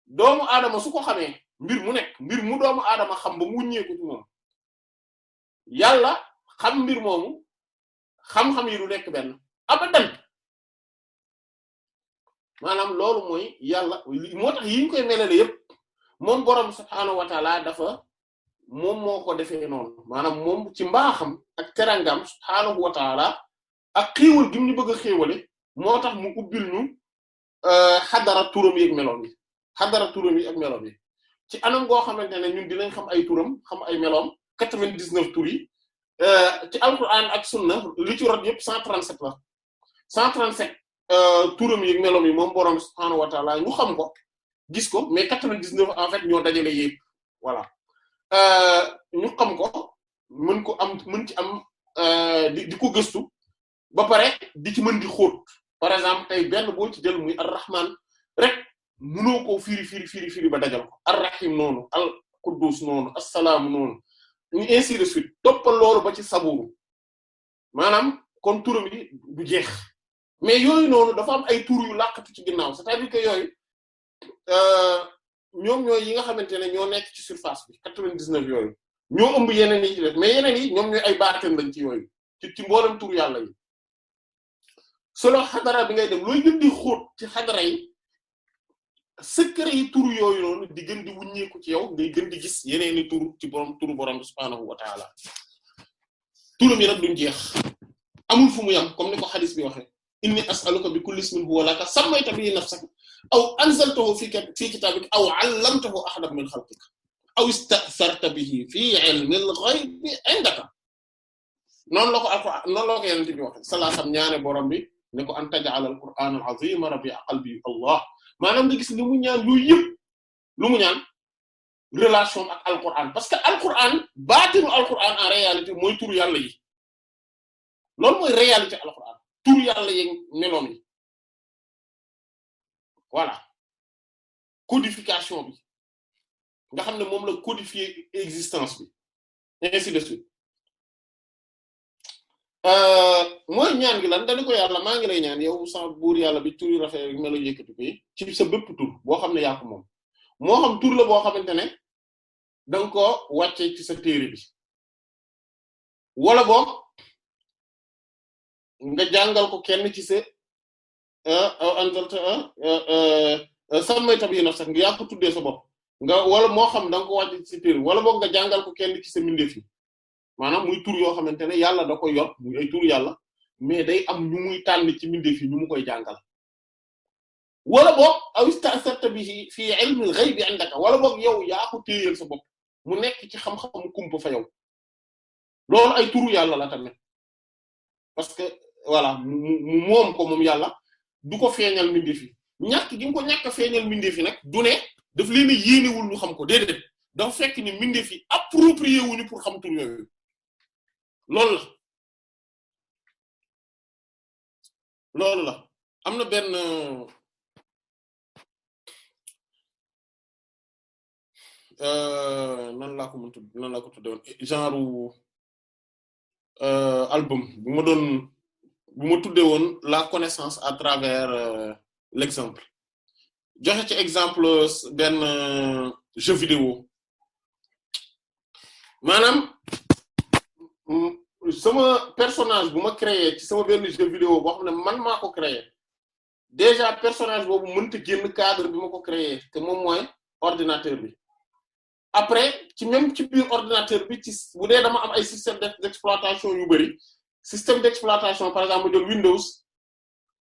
Speaker 1: doomu aadama su ko xamee mbir mu nekk mbir mu doomu aadama xam ba mu wuññeeku ci moom yàlla xam mbir moomu xam-xam yi du nekk benn abadan maanaam loolu mooy yàlla moo tax yi ñu koy melale yépp moom borom subhaanahu wa ta'ala dafa moom moo ko defee noonu maanaam moom ci mbaaxam ak terangam subhaanahu wa ta'ala ak xéewal gi mu ñu bëgg a xéewale moo tax mu ubbil ñu xadara turam yi ak meloom yi xadara turam yi ak meloom yi ci anam goo xamante ne ñun dinañ xam ay turam xam ay meloom 99 tur yi ci alquran ak sunna li ci rot yëpp 137 la 137 turam yi meloom yi moom borom subhaanahu wa ta'ala ñu xam ko gis ko mais 99 en fait ñoo dajale yëpp voilà ñu xam ko mën ko am mën ci am di ko gëstu ba pare di ci mën di xóot par exemple tey benn boo ci jël muy ar-rahman rek mënoo koo firi ba dajal ko ar-rahim noonu al-quddus noonu as-salaam noonu ñu ainsi de suite toppal loolu ba ci saburu maanaam kon turam yi du jeex mais yooyu noonu dafa am ay tur yu làqatu ci ginnaaw c'est-à-dire que yooyu ñoom ñooy yi nga xamante ne ñoo nekk ci surface bi 99 yooyu ñoo ëmb yeneen yi ci def mais yeneen yi ñoom ñooy ay baatin lañ ci yooyu ci mboolem tur yàlla yi solo xadara bi ngay dem looy gën di xóot ci xadara yi secret yi tur yooyu noonu di gën di wuññeeku ci yow ngay gën di gis yeneen i tur ci turu borom bi subhaanahu wa ta'ala turam yi nag duñ jeex amul fu mu yam comme ni ko hadith bi waxe inni as'aluka bi kulli ismin huwa laka sammayta bihi nafsaka aw anzaltahu fi kitabika aw 'allamtahu ahadan min khalqika aw ista'tharta bihi fi 'ilmi al-ghaybi 'indaka noonu la ko alquran noonu la ko yonent bi waxe sallallahu alayhi wasallam ñaane borom bi ne ko an taj'ala al-qur'ana al-'azima rabi'a qalbi Allah maanaam nga gis li mu ñaan yooyu yëpp lu mu ñaan relation ak alquran parce que alquran baatinu alquran en réalité mooy turu yàlla yi loolu mooy réalité alquran turu yàlla yi meloom yi voilà codification bi nga xam ne moom la codifier existence bi ainsi de suite mooy ñaan gi lan dañu ko yàlla maa ngi lay ñaan yow sa buur yàlla bi tur yu rafet rek melo yëkkati ko ci sa bépp tur boo xam ne yaa ko moom moo xam tur la boo xamante ne danga ko wàcce ci sa téere bi wala boog nga jàngal ko kenn ci sa antalta sammayta bihi nafsak nga yaa ko tuddee sa bopp nga wala moo xam danga ko wàcce ci sa téere wala boog nga jàngal ko kenn ci sa mbindeef yi maanaam muy tur yoo xamante ne yàlla da koy yor muy ay tur yàlla mais day am ñu muy tànn ci mbindeef yi ñu mu koy jàngal wala boog aw ista'sarta bihi fi ilmi al-ghaybi 'indaka wala boog yow yaa ko téyeel sa bopp mu nekk ci xam-xamu kumpa fa yow loolu ay turu yàlla la tamit parce que voilà mu moom ko moom yàlla du ko feeñal mbindeef yi ñàkk gi mu ko ñàkk a feeñal mbindeef yi nag du ne daf leen a yéenewul ñu xam ko déedéet dafa fekk ni mbindeef yi approprié wuñu pour xam tur yooyu loolu la am na benn nan laa ko tudde woon genre album bu ma tudde woon la connaissance à travers l'exemple joxe ci exemple benn jeu vidéo maanaam sama personnage bu ma créé ci sama benn jeu vidéo boo xam ne man maa ko créé déjà personnage boobu mënta génn cadre bi ma ko créé te moom mooy ordinateur bi après ci biir ordinateur bi ci bu dee dama am ay système d'exploitation yu bari système d'exploitation par exemple ma jël Windows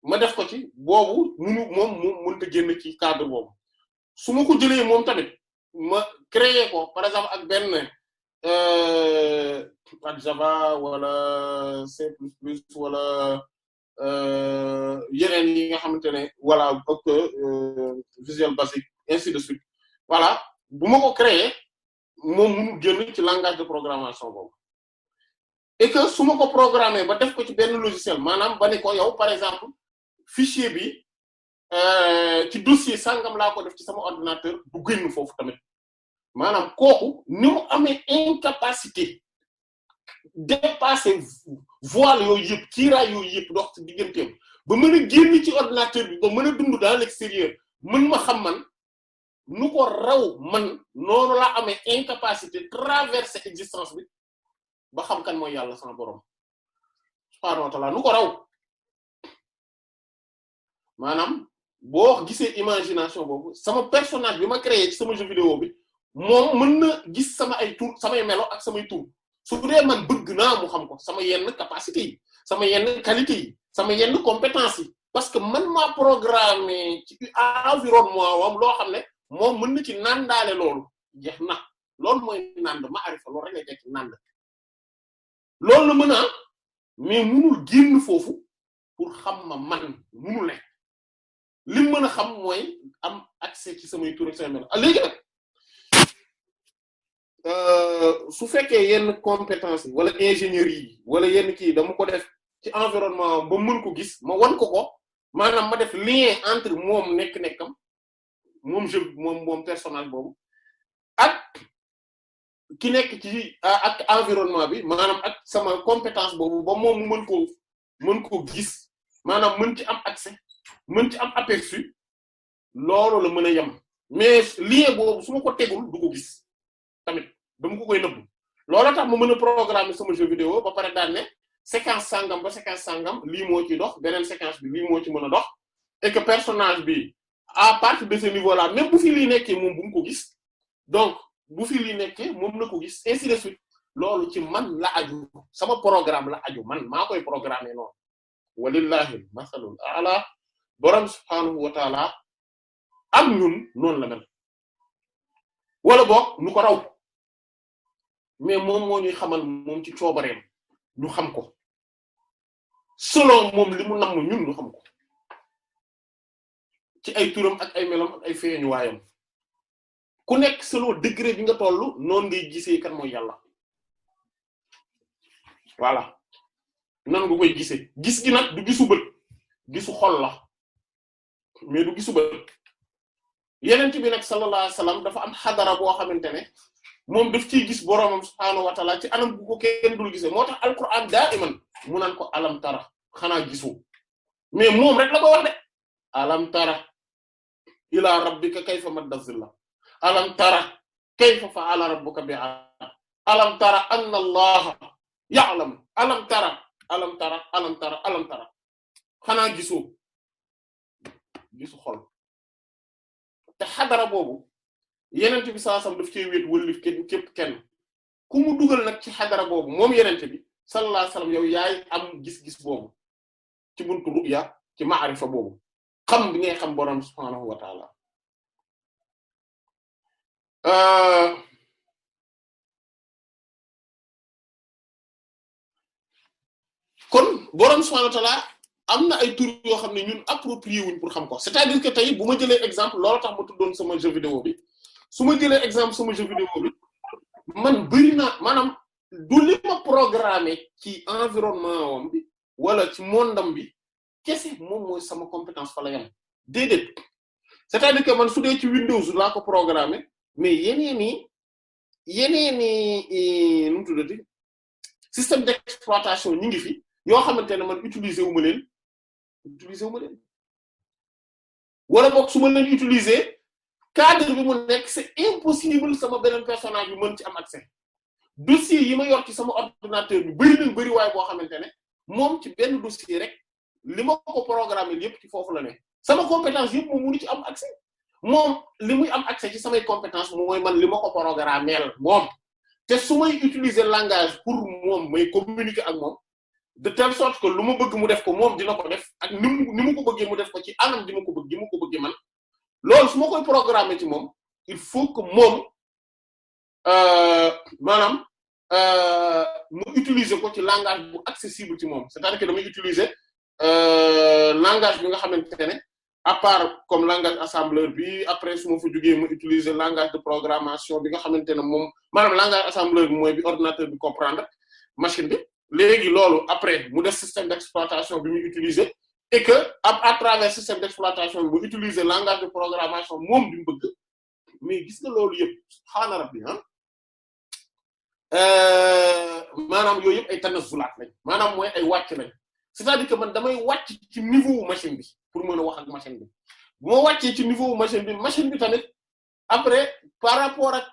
Speaker 1: ma def ko ci boobu moom mënta génn ci cadre boobu su ma ko jëlee moom tamit ma créé ko par exemple ak benn ak Java wala C++ wala yeneen yi nga xamante ne voilà ak Visual Basic ainsi de suite voilà bu ma ko créer moom mënul génn ci langage de programmation boobu et que su ma ko programmer ba def ko ci benn logiciel maanaam ba ne ko yow par exemple fichier bi ci dossier sangam laa ko def ci sama ordinateur du génn foofu tamit maanaam kooku ni mu amee incapacité dépasser voile yooyu yëpp kiiraay yooyu yëpp dox ci digganteem ba mën a génn ci ordinateur bi ba mën a dund dans l'extérieur mën ma xam man nu ko raw man noonu la amee incapacité traverser existence bi ba xam kan mooy yàlla sama borom subhaanahu wa ta'ala nu ko raw maanaam boo gisee imagination boobu sama personnage bi ma créé ci sama jeu vidéo bi moom mën na gis sama ay tur samay melo ak samay tur su dee man bëgg naa mu xam ko sama yenn capacité yi sama yenn qualité yi sama yenn compétence yi parce que man maa programmé ci environnement wam loo xam ne moom mën na ci nandaale loolu jeex na loolu mooy nand ma arifa loolu rek lay tekki nand loolu la mën a mais munul génn foofu pour xam ma man munul ne li mu mën a xam mooy am accès ci samay tur ak samay mel léegi nag su fekkee yenn compétence yi wala ingénierie yi wala yenn kii dama ko def ci environnement ba mën ko gis ma wan ko maanaam ma def lien entre moom nekk-nekkam moom moom personnage boobu ak ki nekk ci ak environnement bi maanaam ak sama compétence boobu ba moom mu mën koo gis maanaam mën ci am accès mën ci am aperçu loolu la mën a yem mais lien boobu su ma ko tegul du ko gis tamit dama ko koy nëbb loolu tax ma mën a programmer sama jeu vidéo ba pare daan ne séquence sangam ba séquence sangam lii moo ci dox beneen séquence bi lii moo ci mën a dox et que personnage bi à partir de ce niveau là même bu fi lii nekkee moom bu mu ko gis donc bu fi lii nekkee moom na ko gis ainsi de suite loolu ci man la aju sama programme la aju man maa koy programmer noonu walillahi masalul a'la borom subhaanahu wa ta'ala am ñun noonu la mel wala boog nu ko raw mais moom moo ñuy xamal moom ci coobareem ñu xam ko selon moom li mu namm ñun ñu xam ko ci ay turam ak ay melam ak ay feeñu waayam ku nekk selon degré bi nga tollu noonu ngay gisee kan mooy yàlla voilà nan nga koy gisee gis gi nag du gisu bët gisu xol la mais du gisu bët yeneen bi nag sallallahu alayhi wasallam dafa am xadara boo xamante ne moom daf ciy gis boroomam subhaanahu wa ta'ala ci anam bu ko kenn dul gisee moo tax alquran daiman mu naan ko alam tara xanaa gisu mais moom rek la ko wax de alam tara ila rabbika kayfa madda zilla alam tara kayfa fa'ala rabbuka bi'ad alam tara anna allaha ya'lam alam tara xanaa gisu xol te xadara boobu yenente bi sallallahu alayhi wasallam daf cee wéet wëllif kenn ku mu dugal nag ci xadara boobu moom yenente bi sallallahu alayhi wasallam yow yaay am gis-gis boobu ci buntu ru'ya ci ma'rifa boobu xam bi ngay xam borom subhaanahu wa ta'ala kon borom subhaanahu wa ta'ala am na ay tur yoo xam ne ñun approprié wuñ pour xam ko c'est-à-dire que tey bu ma jëlee exemple loolu tax ma tuddoon sama jeu vidéo bi su ma jëlee exemple sama jeu vidéo bi man bëri na maanaam du li ma programmé ci environnement am bi wala ci mondam bi kese moom mooy sama compétence fa la yam déedéet c'est-à-dire que man su dee ci Windows laa ko programmé mais yeneeni nu mu tuddati système d'exploitation ñi ngi fi yoo xamante ne man utiliser wu ma leen wala boog su ma leen utiliser cadre bi mu nekk c'est impossible sama beneen personnage bi mën ci am accès dossier yi ma yor ci sama ordinateur bi bari waaye boo xamante ne moom ci benn dossier rek li ma ko programmer yépp ci foofu la ne sama compétence yépp moom mënu ci am accès moom li muy am accès ci samay compétence mooy man li ma ko programmer moom te su may utiliser langage pour moom may communiquer ak moom de telle sorte que lu ma bëgg mu def ko moom dina ko def ak ni mu ko bëggee mu def ko ci anam di ma ko bëggee man loolu su ma koy programmer ci moom il faut que moom maanaam mu utiliser ko ci langage bu accessible ci moom c'est-à-dire que damay utiliser langage bi nga xamante ne à part comme langage assembleur bi après su ma fa jógee mu utiliser langage de programmation bi nga xamante ne moom maanaam langage assembleur bi mooy bi ordinateur bi comprendre machine bi léegi loolu après mu def système d'exploitation bi muy utiliser et que à travers système d'exploitation bi mu utiliser langage de programmation moom di mu bëgg mais gis nga loolu yëpp subhaana rabbi maanaam yooyu yëpp ay tanazzulaat lañ maanaam mooy ay wàcc lañ c'est-à-dire que man damay wàcc ci niveau machine bi pour mën a wax ak machine bi bu ma wàccee ci niveau machine bi tamit après par rapport ak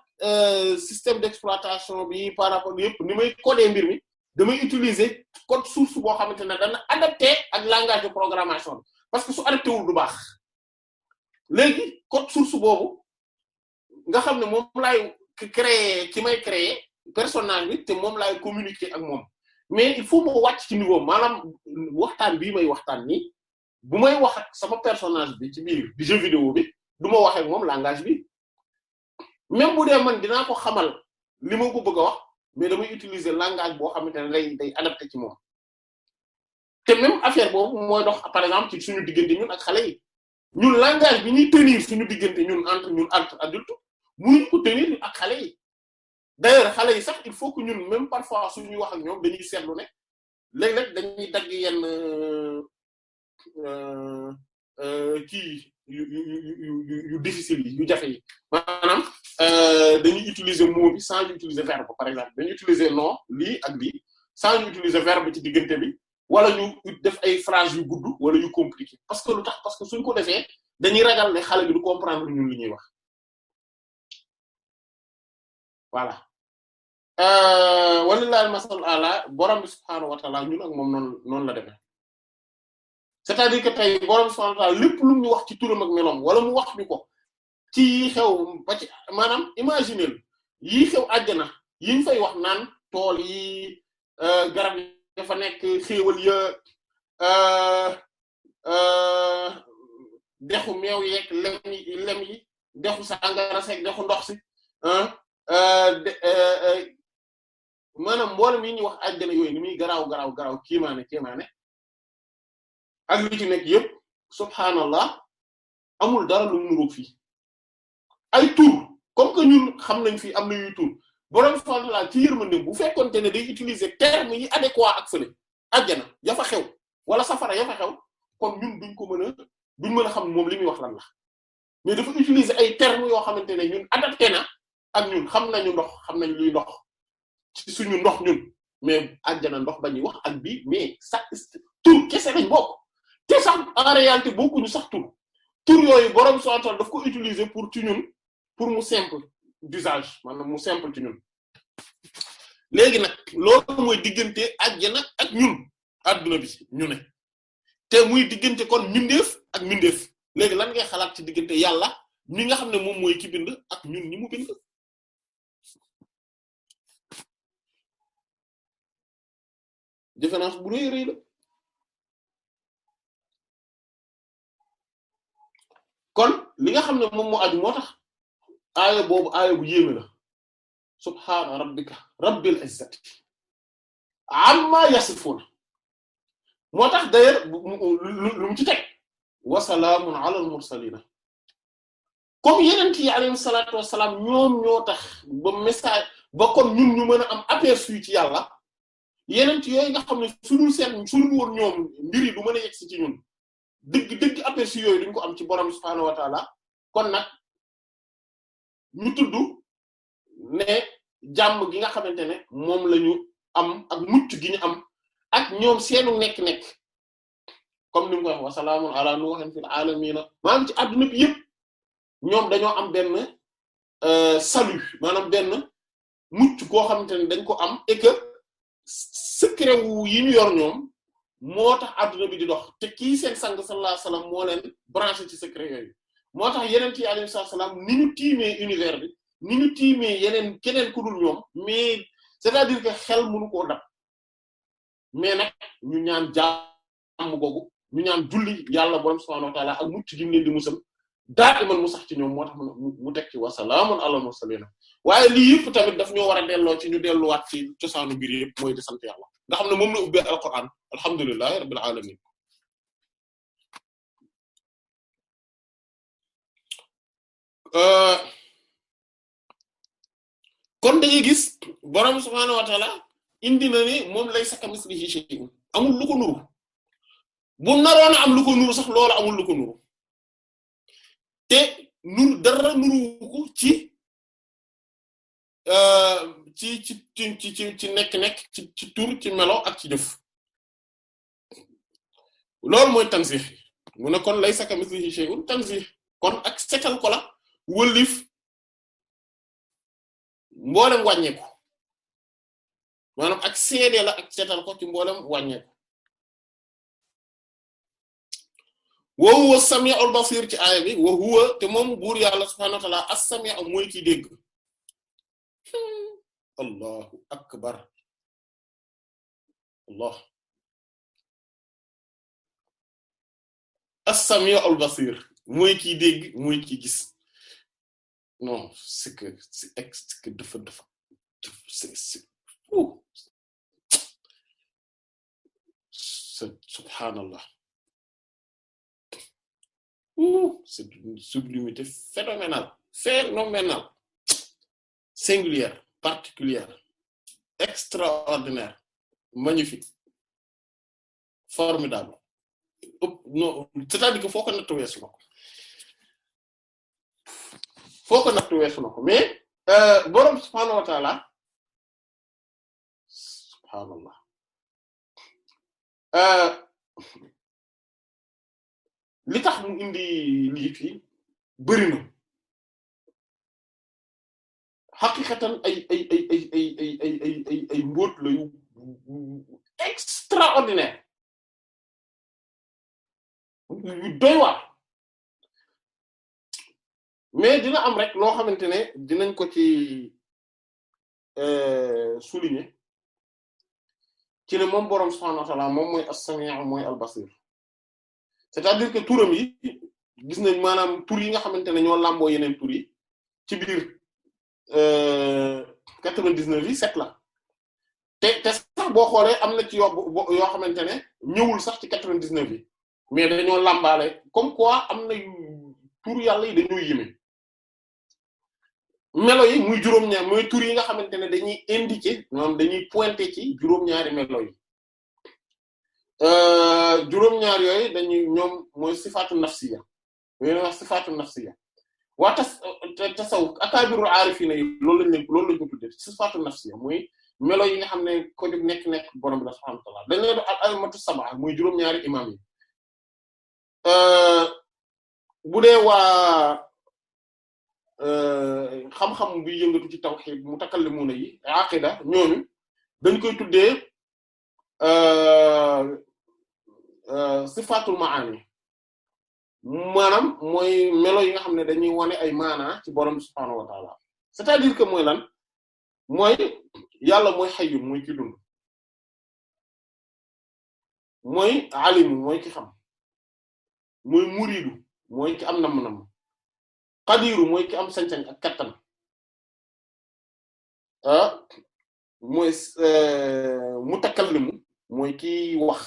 Speaker 1: système d'exploitation bi par rapport yëpp ni may coder mbir mi damay utiliser code source boo xamante ne dana adapté ak langage de programmation bi parce que su adapté wul du baax léegi code source boobu nga xam ne moom laay créer ki may créer personnage bi te moom laay communiquer ak moom mais il faut moo wàcc ci niveau maanaam waxtaan bii may waxtaan nii bu may wax ak sama personnage bi ci biir bi jeu vidéo bi du ma wax ak moom langage bi même bu dee man dinaa ko xamal li ma ko bëgg a wax mais damay utiliser langage boo xamante ne day adapté ci moom te même affaire boobu mooy dox par exemple ci suñu diggante ñun ak xale yi ñun langage bi ñuy tenir suñu diggante ñun entre adultes mënuñ ko tenir ak xale yi d'ailleurs xale yi sax il faut que ñun même parfois suñuy wax ak ñoom dañuy seetlu ne léeg-léeg dañuy dagg yenn kii yu difficile yi yu jafe yi maanaam dañuy utiliser mot bi sans utiliser verbe par exemple dañuy utiliser non lii ak lii sans utiliser verbe ci diggante bi wala ñu def ay phrases yu gudd wala yu compliqué parce que lu tax parce que suñ ko defee dañuy ragal ne xale bi du comprendre ñun li ñuy wax voilà walillahi al-masal ala borom bi subhaanahu wa ta'ala ñun ak moom noonu la demee c'est-à-dire que tey borom subhaanahu wa ta'ala lépp lu ñu wax ci turam ak meloom wala mu wax ñu ko ci xew ba ci maanaam imaginer yi xew àjjana yi ñu fay wax naan tool yi garab yi dafa nekk xéewal ya dexu meew yeeg lem yi dexu sàngara seeg dexu ndox si maanaam mboolem yi ñuy wax àjjana yooyu ni muy garaaw kiimaane ak li ci nekk yëpp subhaanallah amul dara lu mu nuroog fii ay tur comme que ñun xam nañ fii am na yuy tur borom subhaanahu wa ta'aala ci yërmande bu fekkonte ne day utiliser termes yi adéquat ak fële àjjana ya fa xew wala safara ya fa xew kon ñun duñ mën a xam moom li muy wax lan la mais dafa utiliser ay termes yoo xamante ne ñun adapté na ak ñun xam nañu ndox xam nañ luy ndox ci suñu ndox ñun mais àjjana ndox ba ñuy wax ak bii mais sax tur kese lañ bokk te sax en réalité bokkuñu sax tur yooyu borom subhaanahu wa ta'aala daf ko utiliser pour ci ñun pour mu simple d'usage maanaam mu simple ci ñun léegi nag loolu mooy diggante àjjana ak ñun adduna bi ñu ne te muy diggante kon mindeef ak mindeef léegi lan ngay xalaat ci diggante yàlla ñi nga xam ne moom mooy ki bind ak ñun ñi mu bind différence bu rëy la kon li nga xam ne moom moo aju moo tax aaya boobu aaya bu yéeme la subhaana rabbika rabbil izzati amma yasifuna moo tax d'ailleurs lu mu ci teg wa salaamun ala al mursalina comme yeneen yi alayhi salaatu wassalaam ñoom ñoo tax ba message ba kon ñun ñu mën a am aperçu ci yàlla yeneen yooyu nga xam ne suñu woon ñoom mbir yi du mën a yegg si ci ñun dëgg aperçu yooyu duñ ko am ci borom subhaanahu wa ta'ala kon nag ñu tudd ne jàmm gi nga xamante ne moom la ñu am ak mucc gi ñu am ak ñoom seenu nekk-nekk comme ni mu ko wax wa salaamun ala nuhin fil alamina maanaam ci adduna bi yëpp ñoom dañoo am benn salut maanaam benn mucc koo xamante ne dañ ko am et que secret wu yi ñu yor ñoom moo tax adduna bi di dox te kii seen sang sallallahu alayhi wasallam moo leen branché ci secret yooyu moo tax yeneen ci alayhi salaam ni ñu tiimee univers bi ni ñu tiimee keneen ku dul ñoom mais c'est-à-dire que xel mënu koo dab mais nag ñu ñaan jàmm googu ñu ñaan julli yàlla borom subhaanahu wa ta'ala ak mucc gi mu leen di musal daa man mu sax ci ñoom moo tax mu teg ci wa salaamun alal mursaliin waaye lii yëpp tamit daf ñoo war a delloo ci ñu delluwaat ci cosaanu mbir yëpp mooy di sant yàlla nga xam ne moom la ubbee alquran alhamdulillahi rabbil alamin kon dañuy gis borom subhaanahu wa ta'ala indi na ni moom laysa kamislihi shay'un amul lu ko nuru bu naroon a am lu ko nuru sax loolu amul lu ko nuru te dara nuru ko ci nekk ci tur ci melo ak ci jëf loolu mooy tanzih mu ne kon laysa kamislihi shay'un tanzih kon ak setal ko la wëlif mboolem wàññeeku maanaam ak seede la ak setal ko ci mboolem wàññeeku wa huwa as-sami'ul basir ci aaya bi wa huwa te moom buur yàlla subhaanahu wa ta'ala as-sami'u mooy ki dégg allahu akbar allah as-sami'ul basir mooy ki dégg mooy ki gis non c'est que dafa c'est subhanallah c'est une sublimité phénoménale singulière particulière extraordinaire magnifique formidable non c'est-à-dire que foo ko natt weesu na ko mais boroom subhaanahu wa ta'ala subhaanallah li tax mu indi lii fii bëri na xaqiqatan ay mbóot la yu extraordinaire yu doy waar mais dina am rek loo xamante ne dinañ ko ci souligner ci ne moom boroom subhaanahu wa ta'ala moom mooy as-sami' mooy al-basir c'est-à-dire que turam yi gis nañ maanaam tur yi nga xamante ne ñoo làmboo yeneen tur yi ci biir 99 yi 7 la te sax boo xoolee am na ci yoo xamante ne ñëwul sax ci 99 yi mais dañoo làmbaale comme quoi am na tur yàlla yi dañoo yéeme melo yi muy juróom-ñaar mooy tur yi nga xamante ne dañuy indiquer maanaam dañuy pointer ci juróom-ñaari melo yi juróom-ñaar yooyu dañuy ñoom mooy sifaatu nafsiya yooyu wax sifaatu nafsiya waa tasawuf akaabirul aarifiina yi loolu lañ ko tuddee sifaatu nafsiya muy melo yi nga xam ne ko jóg nekk borom bi subhaanahu wa ta'aala dañ leen al a'immatu sab'a muy juróom-ñaari imaam yi bu dee waa xam-xam bi yëngatu ci tawhid mutakallimuna yi aqida ñooñu dañ koy tuddee sifatul maani maanaam mooy melo yi nga xam ne dañuy wane ay maanaa ci borom subhaanahu wa ta'ala c'est-à-dire que mooy lan mooy yàlla mooy hayyun mooy ki dund mooy alimu mooy ki xam mooy muridu mooy ki am nam qadiru mooy ki am sañ-sañ ak kattan mooy mutakallimu mooy ki wax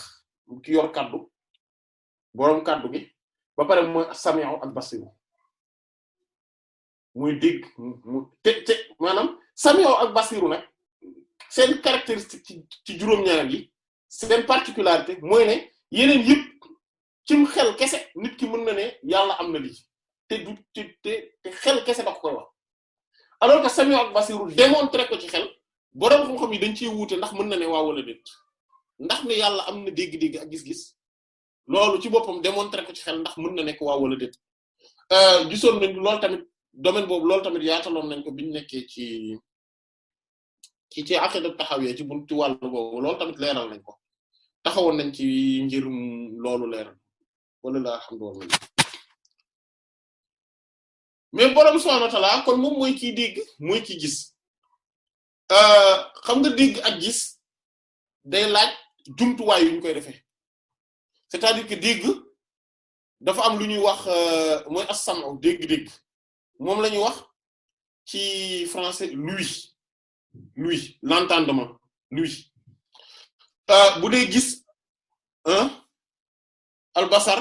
Speaker 1: ki yor kaddu boroom kaddu gi ba pare mooy sami'u ak basiru muy dégg te maanaam sami'u ak basiru nag seen caractéristique ci juróom-ñaar yi seen particularité mooy ne yeneen yëpp cim xel kese nit ki mën na ne yàlla am na lii te xel kese da ko koy wax alors que sami'u ak basiru démontrer ko ci xel boroom xam-xam yi dañ ciy wuute ndax mën na ne waaw wala déet ndax ne yàlla am na dégg-dégg ak gis-gis loolu ci boppam démontrer ko ci xel ndax mën na nekk waaw wala déet gisoon nañ loolu tamit domaine boobu loolu tamit yaataloon nañ ko biñu nekkee ci aqida taxawee ci buntu wàll boobu loolu tamit leeral nañ ko taxawoon nañ ci ngir loolu leeral wala la alhamdulillah mais borom subhanahu wa ta'ala kon moom mooy kiy dégg mooy kiy gis xam nga dégg ak gis day laaj jumtuwaay yu ñu koy defee c'est-à-dire que dégg dafa am lu ñuy wax mooy as-sam'u dégg-dégg moom la ñuy wax ci français l'ouïe l'entendement l'ouïe bu dee gis al-basar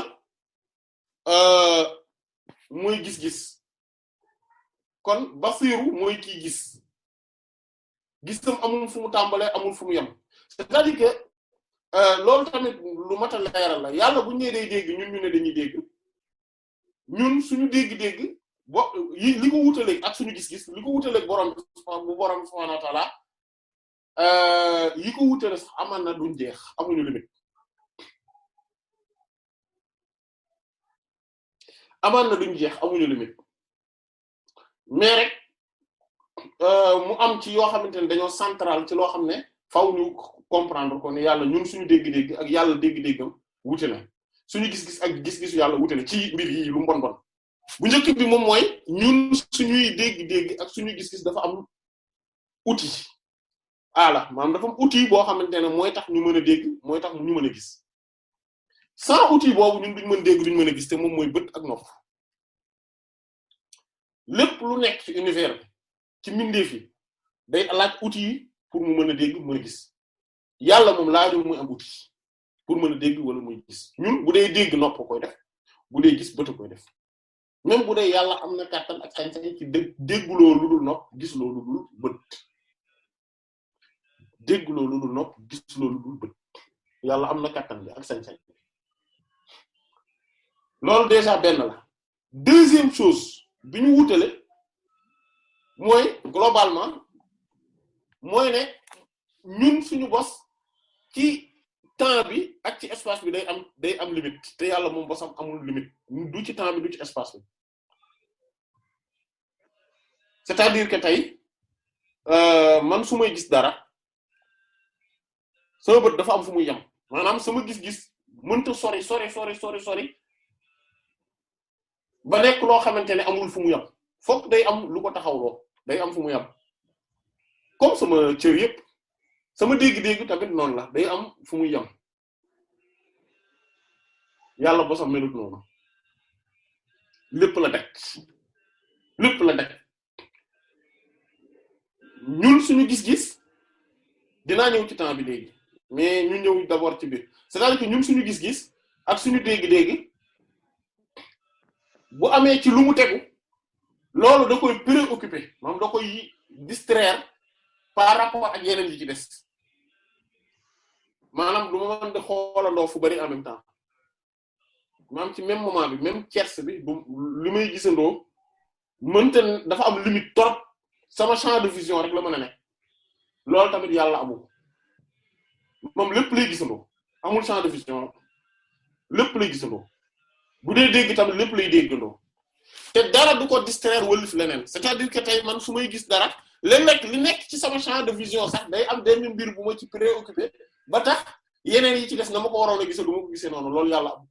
Speaker 1: mooy gis-gis kon basiru mooy kiy gis gisam amul fu mu tàmbalee amul fu mu yem c'est-à-dire que loolu tamit lu mat a leeral la yàlla bu ñu nee day dégg ñun ñu ne dañuy dégg ñun suñu dégg-dégg li ko wutaleeg ak suñu gis-gis li ko wutaleeg borom subhaanahu wa ta'ala yi ko wutale sax amaan na duñ jeex amuñu limite amaan na duñ jeex amuñu limite mais rek mu am ci yoo xamante ne dañoo central ci loo xam ne faaw ñu comprendre ko ne yàlla ñun suñu dégg-dégg ak yàlla dégg-déggam wute na suñu gis-gis ak gis-gisu yàlla wute na ci mbir yi lu mu bon bu njëkk bi moom mooy ñun suñuy dégg-dégg ak suñuy gis-gis dafa am outil maanaam dafa am outil boo xamante ne mooy tax ñu mën a dégg mooy tax ñu mën a gis sans outil boobu ñun duñ mën dégg duñ mën a gis te moom mooy bët ak nopp lépp lu nekk ci univers bi ci mbindeef yi day laaj outil pour mu mën a dégg mën a gis yàlla moom laaju muy am outil pour mën a dégg wala muy gis ñun bu dee dégg nopp koy def bu dee gis bët koy def même bu dee yàlla am na kàttan ak sañ-sañ ci dégguloo lu dul nopp gisuloo lu dul bët dégguloo lu dul nopp gisuloo lu dul bët yàlla am na kàttan bi ak sañ-sañ loolu déjà benn la deuxième chose bi ñu wutale mooy globalement mooy ne ñun suñu bos ci temps bi ak ci espace bi day am limite te yàlla moom bosam amul limite du ci temps bi du ci espace bi c'est-à-dire que tey man su may gis dara sama bët dafa am fu muy yem maanaam sama gis-gis mënta sori ba nekk loo xamante ne amul fu mu yem fokk day am lu ko taxawloo day am fu mu yem comme sama cër yépp sama dégg-dégg tamit noonu la day am fu muy yem yàlla bosam melut noonu lépp la daj ñun suñu gis-gis dinaa ñëw ci temps bi léegi mais ñu ñëw d'abord ci biir c'est-à-dire que ñun suñu gis-gis ak suñu dégg-dégg bu amee ci lu mu tegu loolu da koy préoccuper moom da koy distraire par rapport ak yeneen yi ci des maanaam du ma mën di xoolandoo fu bari en même temps maanaam ci même moment bi même tierce bi du li may gisandoo mënta dafa am limite trop sama champ de vision rek la mën a nekk loolu tamit yàlla amul moom lépp lay gisandoo amul champ de vision lépp lay gisandoo bu dee dégg tamit lépp lay déggandoo te dara du ko distraire wëlif leneen c'est-à-dire que tey man su may gis dara léeg-léeg li nekk ci sama champ de vision sax day am benn mbir bu ma ci préoccupé ba tax yeneen yi ci des na ma ko waroon a gisee du ma ko gisee noonu loolu yàlla am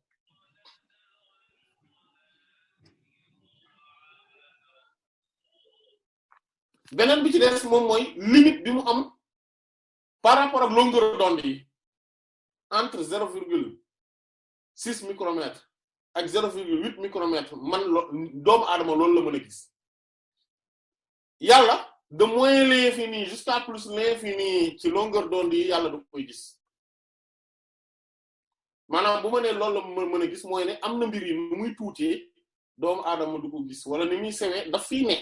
Speaker 1: beneen bi ci des moom mooy limite bi mu am par rapport ak longueur d'onde yi entre 0,6 micromètre ak 0,8 micromètre man doomu aadama loolu la mën a gis yàlla de moins l'infini jusqu'à plus l'infini ci longueur d'onde yi yàlla da koy gis maanaam bu ma nee loolu la mën a gis mooy ne am na mbir yi nu muy tuutee doomu aadama du ko gis wala ni muy sewee daf fii ne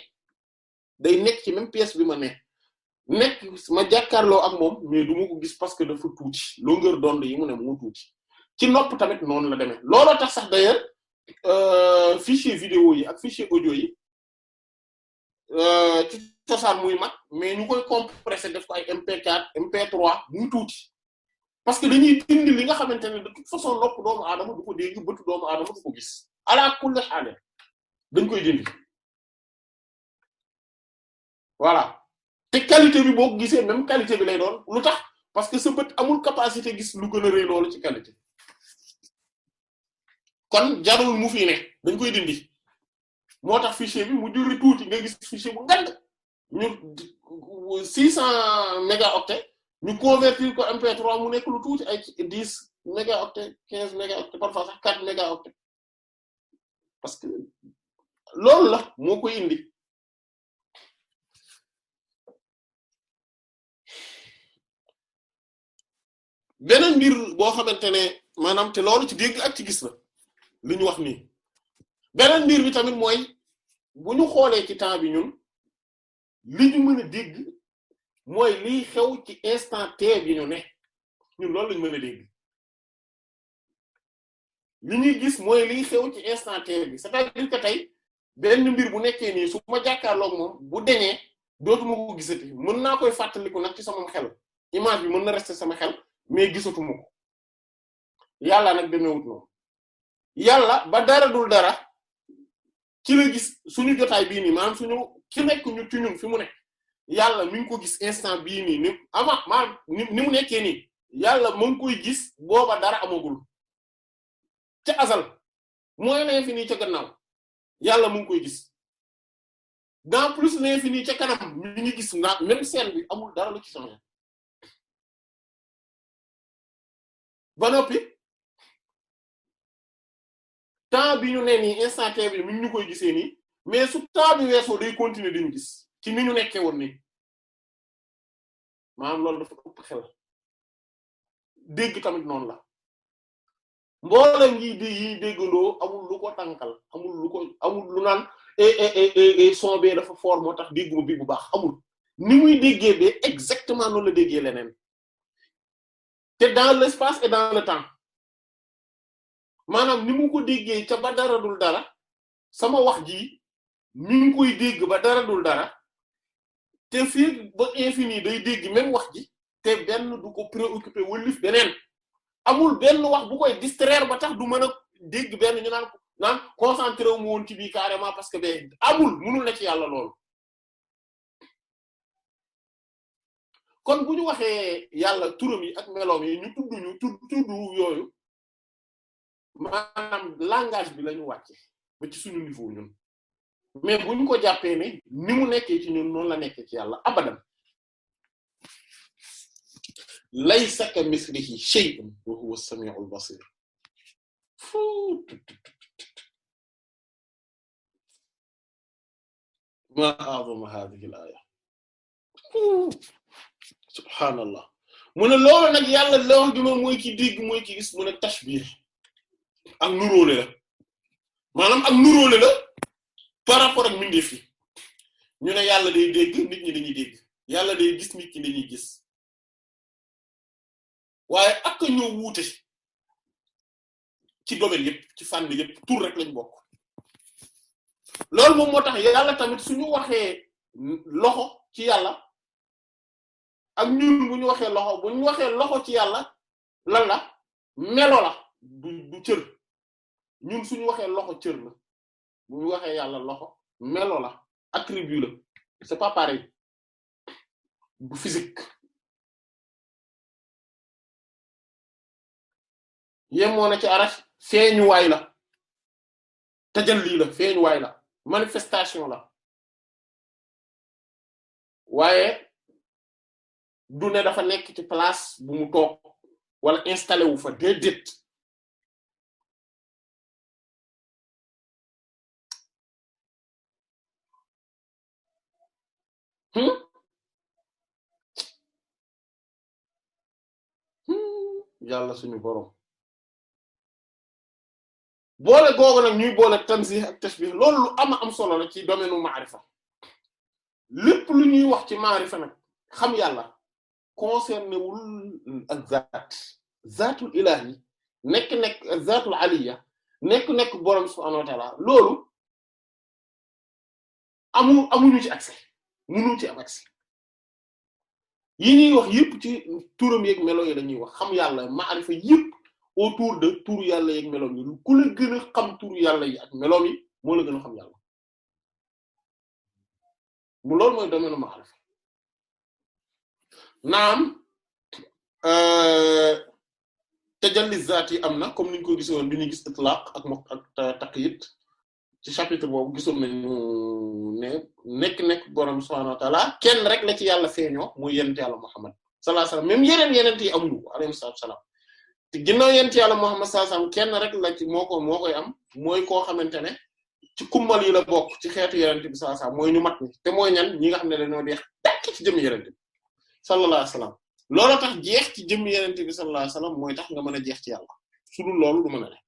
Speaker 1: day nekk ci même pièce bi ma nekk ma jàkkaarloo ak moom mais du ma ko gis parce que dafa tuuti longueur d'onde yi mu ne moo tuuti ci nopp tamit noonu la demee looloo tax sax d'ailleurs fichier vidéo yi ak fichier audio yi ci cosaan muy mag mais ñu koy compresser def ko ay MP4 MP3 muy tuuti parce que dañuy dindi li nga xamante ne de toute façon nopp doomu aadama du ko dégg bëtu doomu aadama du ko gis ala kulli haal dañ koy dindi voilà te qualité bi boo ko gisee même qualité bi lay doon lu tax parce que sa bët amul capacité gis lu gën a rëy loolu ci qualité kon jarul mu fi ne dañ koy dindi moo tax fichier bi mu juri tuuti nga gis fichier bu ngand ñu 600 mégaoctets ñu convertir ko MP3 mu nekk lu tuuti ay 10 mégaoctets 15 mégaoctets parfois sax 4 mégaoctets parce que loolu la moo koy indi beneen mbir boo xamante ne maanaam te loolu ci dégg ak ci gis la li ñu wax nii beneen mbir bi tamit mooy bu ñu xoolee ci temps bi ñun li ñu mën a dégg mooy liy xew ci instant T bi ñu ne ñun loolu lañu mën a dégg li ñuy gis mooy liy xew ci instant T bi c'est-à-dire que tey benn mbir bu nekkee nii su ma jàkkaarloog moom bu deñee dootuma ko gisati mën naa koy fàttaliku nag ci sama xel image bi mën na rester sama xel mais gisatuma ko yàlla nag demeewut noonu yàlla ba dara dul dara ci la gis suñu jotaay bii nii maanaam suñu ci nekk ñu ci ñun fi mu ne yàlla mi ngi ko gis instant bii nii ni avant maanaam ni mu nekkee nii yàlla mu ngi koy gis booba dara amagul ca azal mooy l'infini ca gannaaw yàlla mu ngi koy gis dans plus l'infini ca kanam mi ngi gis na même scène bi amul dara lu ci changé ba noppi temps bi ñu ne nii instant T bi mi ngi ñu koy gisee nii mais su temps bi weesoo day continuer di ñu gis ci ni ñu nekkee woon nii maanaam loolu dafa ëpp xel dégg tamit noonu la mboolem yi déggandoo amul lu ko tànkal amul lu naan son bee dafa fort moo tax dégguma bi bu baax amul ni muy déggee bee exactement noonu la déggee leneen te dans l'espace et dans le temps maanaam ni mu ko déggee ca ba dara dul dara sama wax ji mi ngi koy dégg ba dara dul dara te fii ba infini day dégg même wax ji te benn du ko préoccupé wëlif beneen amul benn wax bu koy distraire ba tax du mën a dégg benn ñu naan concentré wu mu woon ci bii carrément parce que ba amul mënul na ci yàlla loolu kon bu ñu waxee yàlla turam yi ak meloom yi ñu tudd yooyu maanaam langage bi la ñu wàcce ba ci suñu niveau ñun mais bu ñu ko jàppee ne ni mu nekkee ci ñun noonu la nekkee ci yàlla abadan laysa kamithlihi shay'un wa huwa as-sami'ul basir ma a'zama hadhihi al-aya subhanallah mu ne loolu nag yàlla loolu gi moom mooy ki dégg mooy ki gis mu ne tashbih ak nuróole la maanaam ak nuróole la par rapport ak mbindeef yi ñu ne yàlla day dégg nit ñi dañuy dégg yàlla day gis nit ñi dañuy gis waaye ak ñoo wuute ci domaine yépp ci fànn yépp tur rek lañ bokk loolu moom moo tax yàlla tamit suñu waxee loxo ci yàlla ak ñun bu ñu waxee loxo ci yàlla lan la melo la du cër ñun suñu waxee loxo cër la bu ñu waxee yàlla loxo melo la attribut la c'est pas pareil du physique yemoo na ci arash feeñuwaay la tajalli la feeñuwaay la manifestation la waaye du ne dafa nekk ci place bu mu toog wala installé wu fa déedéet yàlla suñu boroom boole googu nag ñuy boole tanzih ak tashbih loolu lu am solo la ci domaine u maarifa lépp lu ñuy wax ci maarifa nag xam yàlla concerné wul ak zaatul ilahi nekk zaatul aliya nekk boroom subhanahu wa ta'ala loolu amuñu ci accès mënu ci am accès yi ñuy wax yépp ci turam yeeg melo yi lañuy wax xam yàlla maarifa yépp autour de turu yàlla yeeg meloom yi ku la gën a xam turu yàlla yi ak meloom yi moo la gën a xam yàlla mu loolu mooy domaine maarifa naam tajalli zaat yi am na comme niñ ko gisoon bi ñuy gis itlaq ak taqyid ci chapitre boobu gisoon nañu ne nekk borom subhaanahu wa ta'ala kenn rek la ci yàlla feeñoo muy yonent yàlla Muhammad sallallahu alayhi wasallam même yeneen yi amuñu ko alayhi salaam te ginnaaw yonent yàlla Muhammad sallallahu alayhi wasallam kenn rek la ci moo koy am mooy koo xamante ne ci kummal yi la bokk ci xeetu yonent bi sallallahu alayhi wasallam mooy ñu mat ni te mooy ñan ñi nga xam ne dañoo deex tekk ci jëmm yonent bi sallallahu alayhi wasallam loolu tax jeex ci jëmm yonent bi sallallahu alayhi wasallam mooy tax nga mën a jeex ci yàlla su dul loolu du mën a ne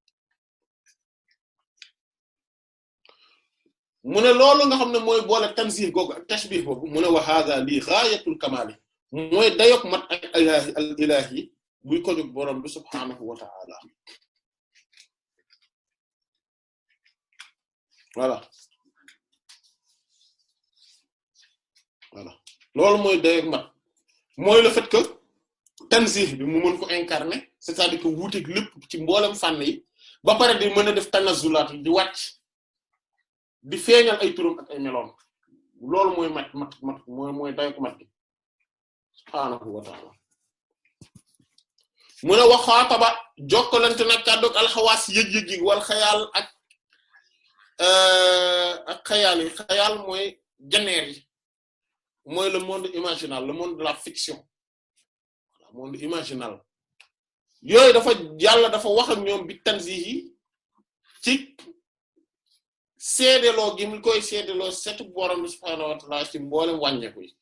Speaker 1: mu ne loolu nga xam ne mooy boole tanzih googu ak tashbih boobu mu ne wa hadha li ghayatul kamali mooy dayok mat ak al ilahi buy ko jóg borom bi subhaanahu wa ta'ala voilà loolu mooy dayok mat mooy le fait que tanzih bi mu mën ko incarner c'est-à-dire que wuuteeg lépp ci mboolem fànn yi ba pare di mën a def tanazzulaat di wàcc di feeñal ay turam ak ay meloom loolu mooy mat mooy dayok mat bi subhaanahu wa ta'ala mu ne waxaataba jokkalante nag kàddoog alxawaas yëg-yëg yi wal xayaal ak xayaal yi xayaal mooy janeer yi mooy le monde imaginal le monde de la fiction le monde imaginal yooyu yàlla dafa wax ak ñoom bi tanzih yi ci seedeloo gi mu koy seedeloo setu borom bi subhaanahu wa ta'ala ci mboolem wàññeeku yi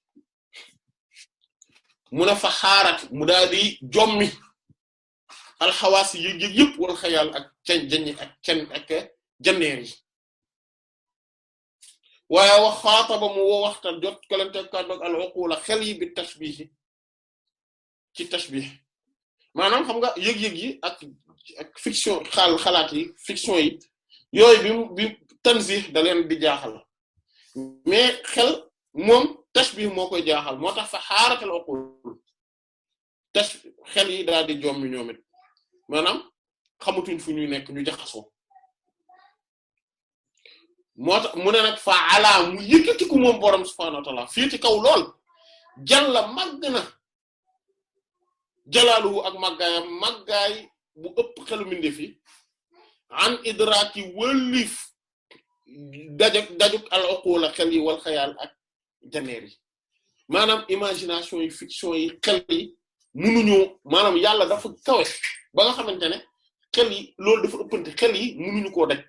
Speaker 1: mu ne fa xaarat mu daal di jommi alxawaas yi yëg yëpp wal xayal ak janneer yi waaye wax xaataba mu woo waxtaan jot kalante kàddoog al uqula xel yi bi tashbih ci tashbih maanaam xam nga yëg-yëg yi ak fiction xalaat yi fiction yi yooyu bi tanzih da leen di jaaxal mais xel moom tashbih moo koy jaaxal moo tax fa xaaratal uqul xel yi daal di jommi ñoom it maanaam xamatuñ fu ñuy nekk ñu jaxasoo moo tax mu ne nag fa ala mu yëkkati ko moom borom subhaanahu wa ta'ala fii ci kaw lool jàlla màgg na jalaaluhu ak màggaay bu ëpp xelu mbindeef yi an idraaki wëlif dajuk al uqula xel yi wal xayaal ak janeer yi maanaam imagination yi fiction yi xel yi munuñu maanaam yàlla dafa kawe ba nga xamante ne xel yi loolu dafa ëppante xel yi munuñu koo daj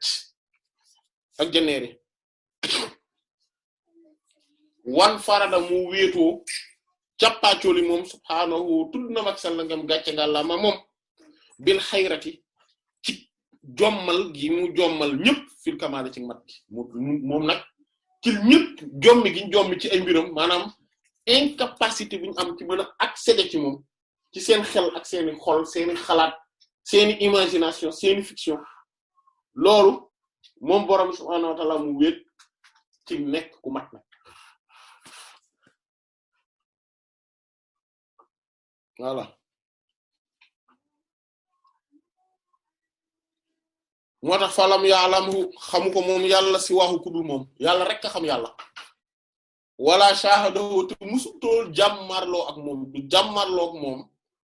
Speaker 1: ak janeer yi wan farada mu wéetoo càppaacooli moom subhaanahu tudd na mag sell ngam gàcce ngàlla ma moom bil xayrati ci jommal gi mu jommal ñëpp fil kamaale ci mat gi moom nag ci ñëpp jommi gi jommi ci ay mbiram maanaam incapacité bi ñu am ci mën a accéder ci moom ci seen xel ak seeni xol seeni xalaat seeni imagination seeni fiction loolu moom borom subhaanahu wa ta'ala mu wéet ci nekk ku mat nag voilà moo tax falam ya'lamu xamu ko moom yàlla si waxu kudul moom yàlla rek a xam yàlla wala shahadahu te musutool jàmmarloo ak moom du jàmmarloo ak moom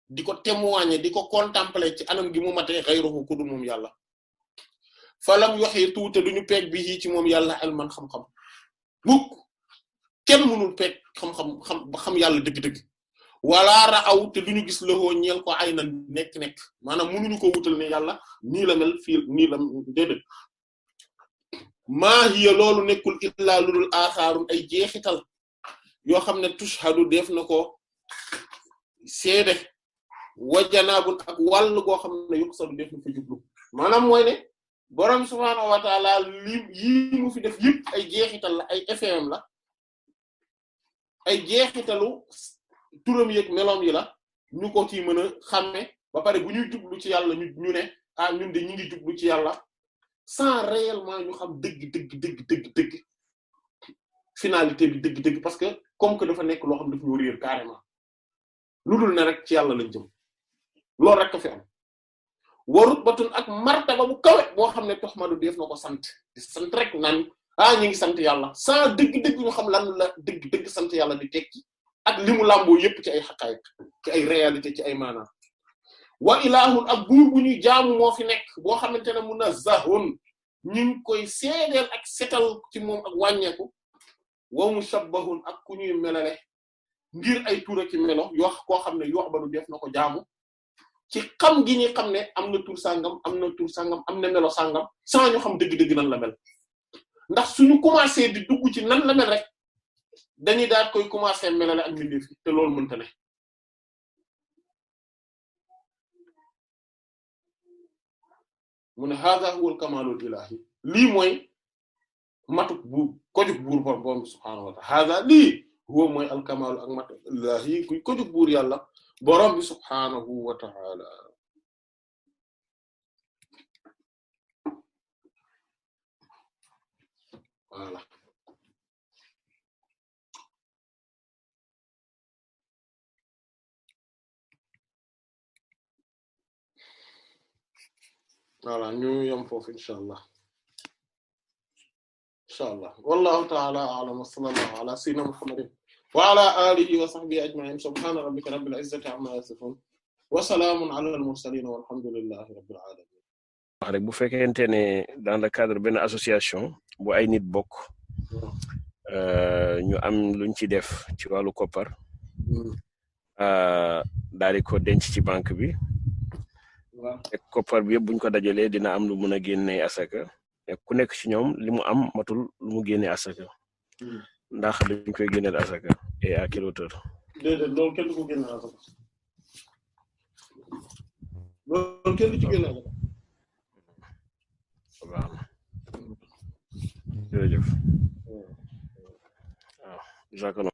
Speaker 1: di ko témoigner di ko contempler ci anam gi mu matee ghayruhu kudul moom yàlla falam yoxee tuute duñu peeg bi ci moom yàlla alman xam-xam mukk kenn mënul peeg xam yàlla dëgg-dëgg wala ra'aw te duñu gis loxoo ñeel ko ay na nekk maanaam mënuñu ko wutal ne yàlla nii la mel fii nii la déedéet maa hiya loolu nekkul illaa ludul asaarun ay jeexital yoo xam ne tushhadu def na ko seede wajanaabun ak wàll goo xam ne yuqsadu def na fa jublu maanaam mooy ne borom subhaanahu wa ta'ala yii mu fi def yëpp ay jeexital la ay effet la ay jeexitalu turam yeeg meloom yi la ñu ko ci mën a xàmme ba pare bu ñuy jublu ci yàlla ñu ne ah ñun de ñu ngi jublu ci yàlla sans réellement ñu xam dëgg finalité bi dëgg parce que comme que dafa nekk loo xam daf ñu réer carrément lu dul ne rek ci yàlla lañ jëm loolu rek ko fi am warut batun ak martaba bu kawe boo xam ne toxmadu def na ko sant di sant rek naan ñu ngi sant yàlla sans dëgg ñu xam lan la dëgg sant yàlla di tekki ak li mu làmboo yépp ci ay xaqaayik ci ay réalité ci ay maanaam wa ilahun ak buur bu ñuy jaamu moo fi nekk boo xamante ne munazzahun ñu ngi koy seedeel ak setal ci moom ak wàññeeku wa mushabbahun ak ku ñuy melale ngir ay tur ak melo yoo koo xam ne yoo ba du def na ko jaamu ci xam gi ñi xam ne am na tur sangam am na melo sangam sans ñu xam dëgg-dëgg nan la mel ndax suñu commencé di dugg ci nan la mel rek dañuy daal koy commencé melale ak mbindeef te loolu mënta ne mu ne hadha huwa al-kamalul ilahi lii mooy matuk buur kojug buur borom subhaanahu wa ta'ala hadha lii huwa mooy al-kamalu ak matuk ilahi kuy kojug buur yàlla borom bi subhaanahu wa ta'ala voilà voilà ñu yam foofu inshallah wallahu ta'ala a'lam wa sallallahu ala sayyidina muhammadin wa ala alihi wa sahbihi ajma'in subhana rabbika rabbil izzati amma yasifun wa salamun ala al mursalin walhamdulillahi rabbil alamin
Speaker 2: wax rek bu fekkente ne dans le cadre benn association bu ay nit bokk ñu am luñ ci def ci wàllu koppar daal di ko denc ci banque bi te koppar bi yëpp buñ ko dajalee dina am lu mën a génne asaka ku nekk ci ñoom li mu am matul lu mu génne asaka ndax dañ koy génneel asaka et à quelle hauteur
Speaker 1: déedéet loolu kenn du ko génne asaka loolu kenn du ci génne asaka
Speaker 2: waaw jërëjëf waaw